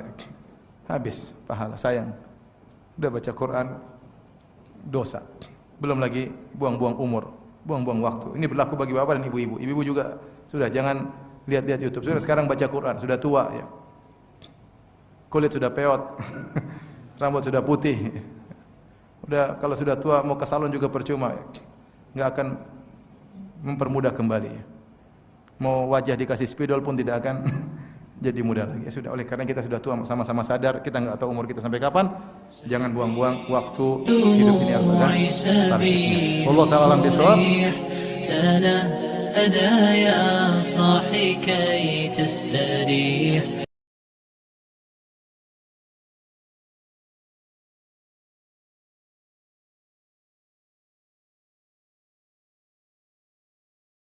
Habis pahala, sayang. Udah baca Quran dosa. Belum lagi buang-buang umur, buang-buang waktu. Ini berlaku bagi bapak dan ibu-ibu. Ibu-ibu juga sudah jangan lihat-lihat YouTube. Sudah sekarang baca Quran, sudah tua ya. Kulit sudah peot. Rambut sudah putih. Udah kalau sudah tua mau ke salon juga percuma. Enggak akan mempermudah kembali ya. Mau wajah dikasih spidol pun tidak akan jadi mudah lagi. Ya sudah, oleh karena kita sudah tua, sama-sama sadar kita enggak tahu umur kita sampai kapan. Jangan buang-buang waktu hidup ini, harus ada target. Wallahu ta'ala alam bisawab.